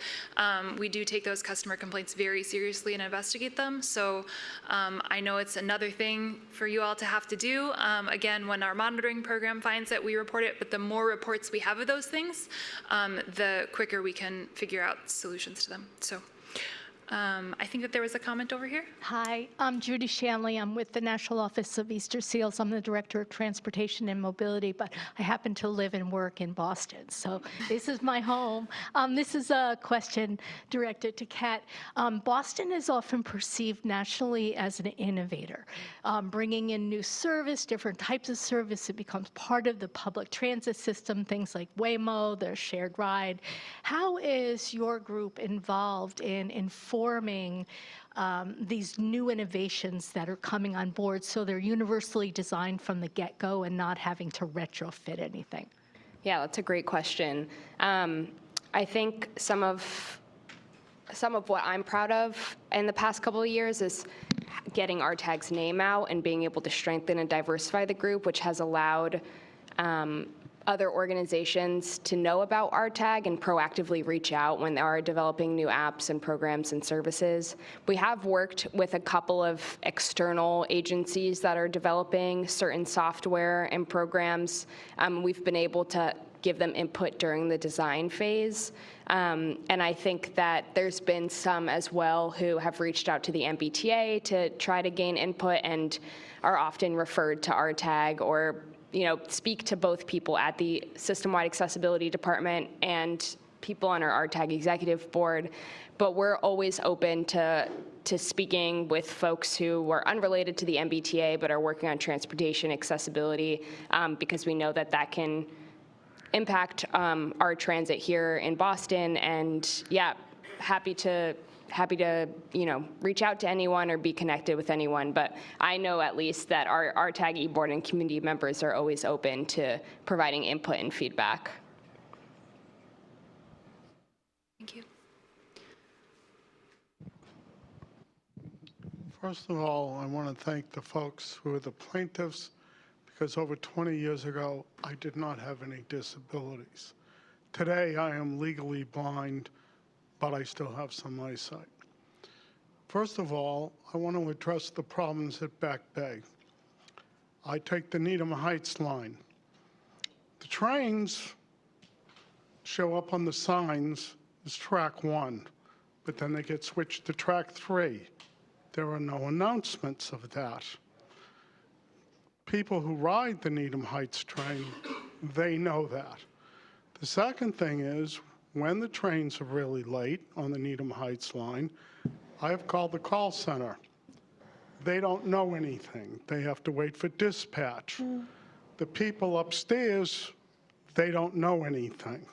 We do take those customer complaints very seriously and investigate them. So I know it's another thing for you all to have to do. Again, when our monitoring program finds it, we report it, but the more reports we have of those things, the quicker we can figure out solutions to them. So I think that there was a comment over here. Hi, I'm Judy Shanley. I'm with the National Office of Easter Seals. I'm the Director of Transportation and Mobility, but I happen to live and work in Boston, so this is my home. This is a question directed to Kat. Boston is often perceived nationally as an innovator, bringing in new service, different types of service. It becomes part of the public transit system, things like Waymo, the shared ride. How is your group involved in informing these new innovations that are coming on board so they're universally designed from the get-go and not having to retrofit anything? Yeah, that's a great question. I think some of what I'm proud of in the past couple of years is getting RTAG's name out and being able to strengthen and diversify the group, which has allowed other organizations to know about RTAG and proactively reach out when they are developing new apps and programs and services. We have worked with a couple of external agencies that are developing certain software and programs. We've been able to give them input during the design phase. And I think that there's been some as well who have reached out to the MBTA to try to gain input and are often referred to RTAG or speak to both people at the System-Wide Accessibility Department and people on our RTAG executive board. But we're always open to speaking with folks who are unrelated to the MBTA but are working on transportation accessibility because we know that that can impact our transit here in Boston. And yeah, happy to reach out to anyone or be connected with anyone. But I know at least that our RTAG e-board and community members are always open to providing input and feedback. Thank you. First of all, I want to thank the folks who are the plaintiffs, because over 20 years ago, I did not have any disabilities. Today, I am legally blind, but I still have some eyesight. First of all, I want to address the problems at Back Bay. I take the Needham Heights line. The trains show up on the signs as track 1, but then they get switched to track 3. There are no announcements of that. People who ride the Needham Heights train, they know that. The second thing is, when the trains are really late on the Needham Heights line, I have called the call center. They don't know anything. They have to wait for dispatch. The people upstairs, they don't know anything.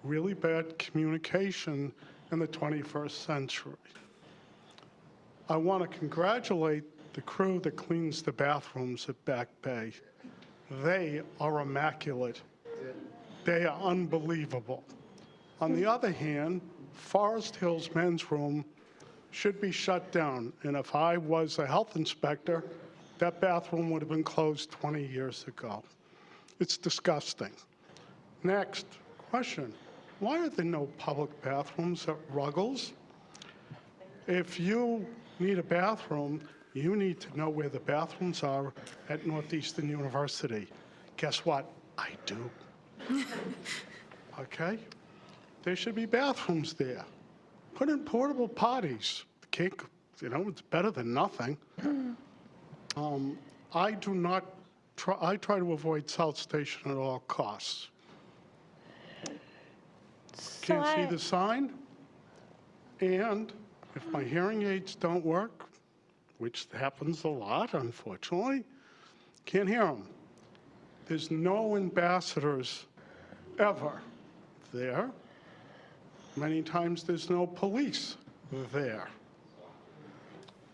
Really bad communication in the 21st century. I want to congratulate the crew that cleans the bathrooms at Back Bay. They are immaculate. They are unbelievable. On the other hand, Forest Hills Men's Room should be shut down. And if I was a health inspector, that bathroom would have been closed 20 years ago. It's disgusting. Next question, why are there no public bathrooms at Ruggles? If you need a bathroom, you need to know where the bathrooms are at Northeastern University. Guess what? I do. Okay? There should be bathrooms there. Put in portable potties. It's better than nothing. I try to avoid South Station at all costs. Can't see the sign, and if my hearing aids don't work, which happens a lot, unfortunately, can't hear them. There's no ambassadors ever there. Many times there's no police there.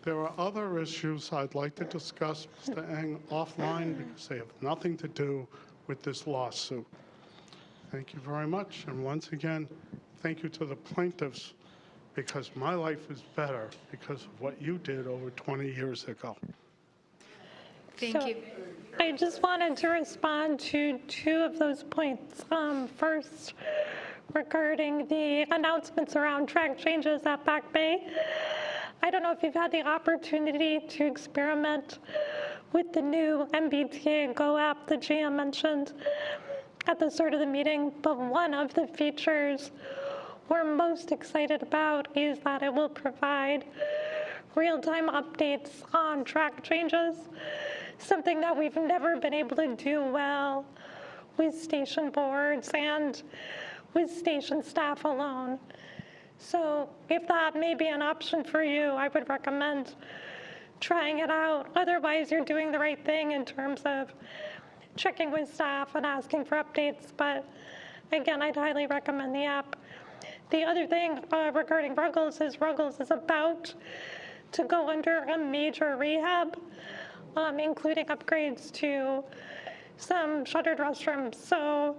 There are other issues I'd like to discuss, Mr. Eng, offline because they have nothing to do with this lawsuit. Thank you very much. And once again, thank you to the plaintiffs, because my life is better because of what you did over 20 years ago. Thank you. I just wanted to respond to 2 of those points. First, regarding the announcements around track changes at Back Bay. I don't know if you've had the opportunity to experiment with the new MBTA Go app that GM mentioned at the start of the meeting, but one of the features we're most excited about is that it will provide real-time updates on track changes, something that we've never been able to do well with station boards and with station staff alone. So if that may be an option for you, I would recommend trying it out. Otherwise, you're doing the right thing in terms of checking with staff and asking for updates. But again, I'd highly recommend the app. The other thing regarding Ruggles is about to go under a major rehab, including upgrades to some shuttered restrooms. So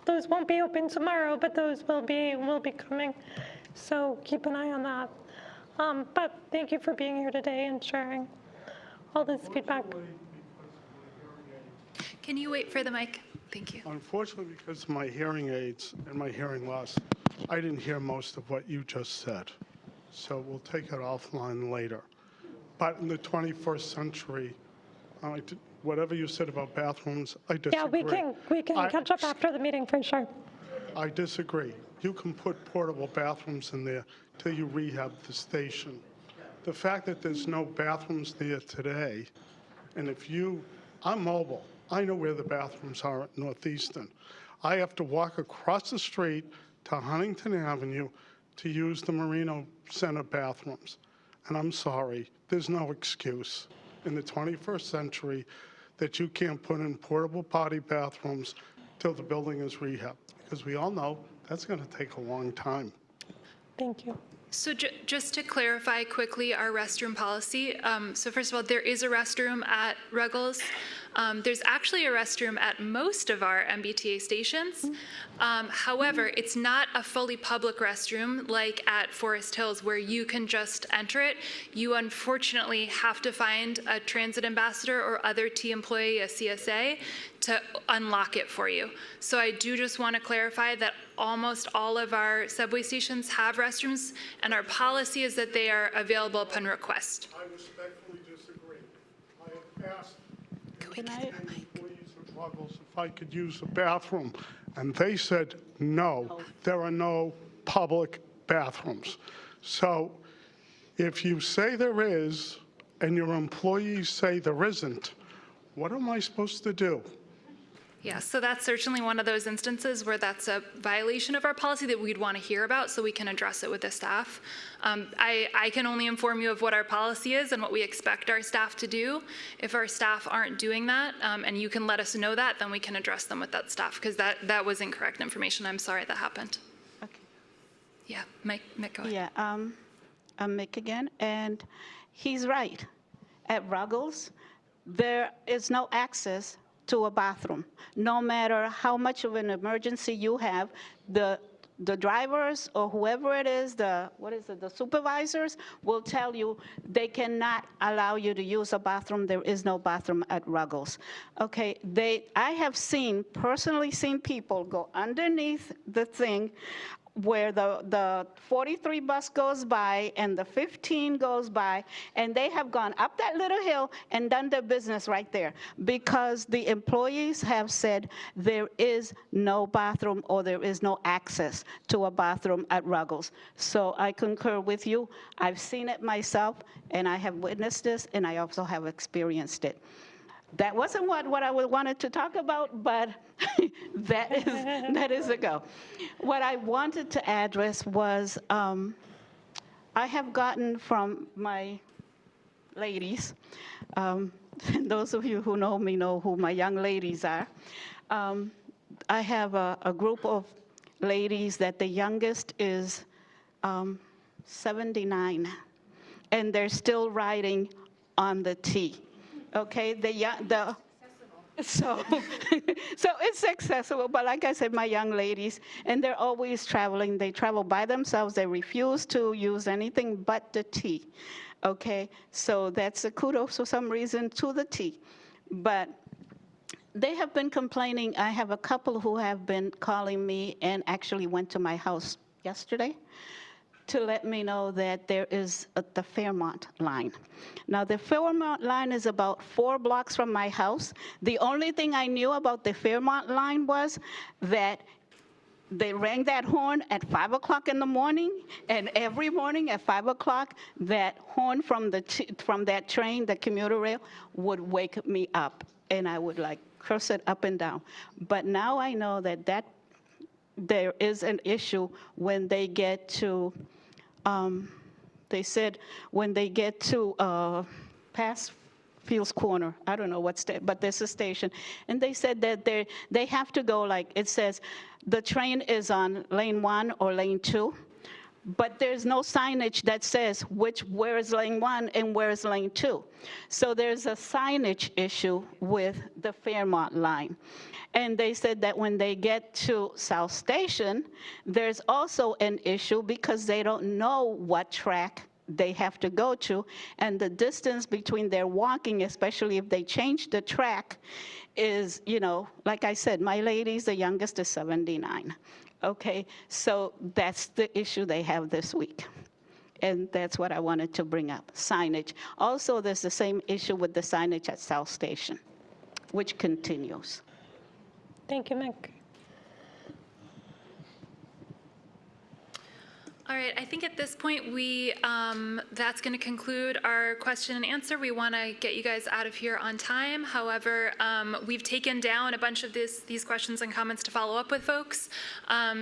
those won't be open tomorrow, but those will be coming. So keep an eye on that. But thank you for being here today and sharing all this feedback. Can you wait for the mic? Thank you. Unfortunately, because of my hearing aids and my hearing loss, I didn't hear most of what you just said. So we'll take it offline later. But in the 21st century, whatever you said about bathrooms, I disagree. Yeah, we can catch up after the meeting for sure. I disagree. You can put portable bathrooms in there till you rehab the station. The fact that there's no bathrooms there today, and I'm mobile. I know where the bathrooms are at Northeastern. I have to walk across the street to Huntington Avenue to use the Marino Center bathrooms. And I'm sorry, there's no excuse in the 21st century that you can't put in portable potty bathrooms till the building is rehabbed. Because we all know that's going to take a long time. Thank you. So just to clarify quickly our restroom policy. So first of all, there is a restroom at Ruggles. There's actually a restroom at most of our MBTA stations. However, it's not a fully public restroom like at Forest Hills where you can just enter it. You unfortunately have to find a transit ambassador or other T employee, a CSA, to unlock it for you. So I do just want to clarify that almost all of our subway stations have restrooms, and our policy is that they are available upon request. I respectfully disagree. I have asked employees of Ruggles if I could use the bathroom, and they said, no, there are no public bathrooms. So if you say there is, and your employees say there isn't, what am I supposed to do? Yeah, so that's certainly one of those instances where that's a violation of our policy that we'd want to hear about so we can address it with the staff. I can only inform you of what our policy is and what we expect our staff to do. If our staff aren't doing that, and you can let us know that, then we can address them with that staff, because that was incorrect information. I'm sorry that happened. Okay. Yeah, Mick, go ahead. Yeah, I'm Mick again, and he's right. At Ruggles, there is no access to a bathroom. No matter how much of an emergency you have, the drivers or whoever it is, the supervisors will tell you they cannot allow you to use a bathroom. There is no bathroom at Ruggles. Okay, I have personally seen people go underneath the thing where the 43 bus goes by and the 15 goes by, and they have gone up that little hill and done their business right there because the employees have said there is no bathroom or there is no access to a bathroom at Ruggles. So I concur with you. I've seen it myself, and I have witnessed this, and I also have experienced it. That wasn't what I wanted to talk about, but that is a go. What I wanted to address was I have gotten from my ladies, those of you who know me know who my young ladies are. I have a group of ladies that the youngest is 79, and they're still riding on the T. Okay, so it's accessible, but like I said, my young ladies, and they're always traveling. They travel by themselves. They refuse to use anything but the T. Okay, so that's a kudos for some reason to the T. But they have been complaining. I have a couple who have been calling me and actually went to my house yesterday to let me know that there is the Fairmont line. Now, the Fairmont line is about 4 blocks from my house. The only thing I knew about the Fairmont line was that They rang that horn at 5 o'clock in the morning, and every morning at 5 o'clock, that horn from that train, the commuter rail, would wake me up, and I would like curse it up and down. But now I know that there is an issue when they get to, they said when they get to past Fields Corner, I don't know what state, but there's a station, and they said that they have to go, like it says, the train is on lane 1 or lane 2, but there's no signage that says where is lane 1 and where is lane 2. So there's a signage issue with the Fairmont line. And they said that when they get to South Station, there's also an issue because they don't know what track they have to go to, and the distance between their walking, especially if they change the track, is, like I said, my lady's the youngest is 79. Okay, so that's the issue they have this week. And that's what I wanted to bring up, signage. Also, there's the same issue with the signage at South Station, which continues. Thank you, Mick. All right, I think at this point that's going to conclude our question and answer. We want to get you guys out of here on time. However, we've taken down a bunch of these questions and comments to follow up with folks.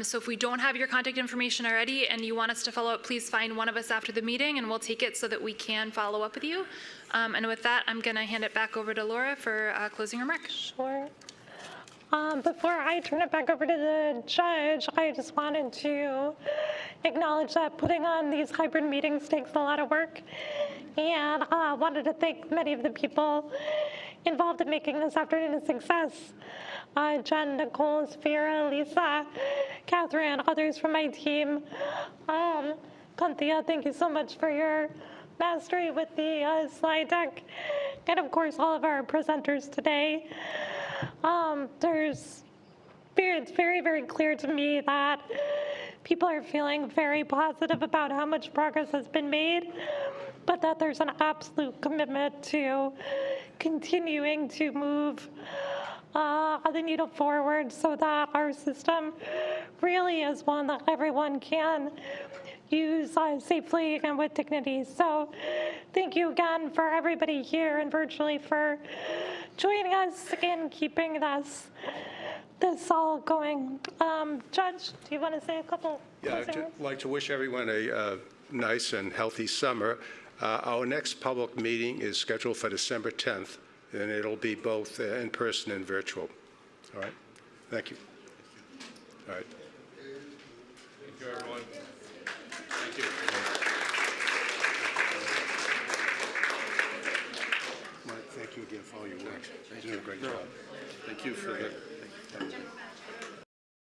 So if we don't have your contact information already and you want us to follow up, please find one of us after the meeting and we'll take it so that we can follow up with you. And with that, I'm going to hand it back over to Laura for closing remarks. Sure. Before I turn it back over to the judge, I just wanted to acknowledge that putting on these hybrid meetings takes a lot of work, and wanted to thank many of the people involved in making this afternoon a success. Jen, Nicole, Sphera, Lisa, Catherine, others from my team. Cynthia, thank you so much for your mastery with the slide deck, and of course all of our presenters today. It's very, very clear to me that people are feeling very positive about how much progress has been made, but that there's an absolute commitment to continuing to move the needle forward so that our system really is one that everyone can use safely and with dignity. So thank you again for everybody here and virtually for joining us in keeping this all going. Judge, do you want to say a couple? Yeah, I'd just like to wish everyone a nice and healthy summer. Our next public meeting is scheduled for December 10th, and it'll be both in person and virtual. All right? Thank you. All right. Thank you, everyone. Thank you. Thank you again for all your work. You're doing a great job. Thank you for the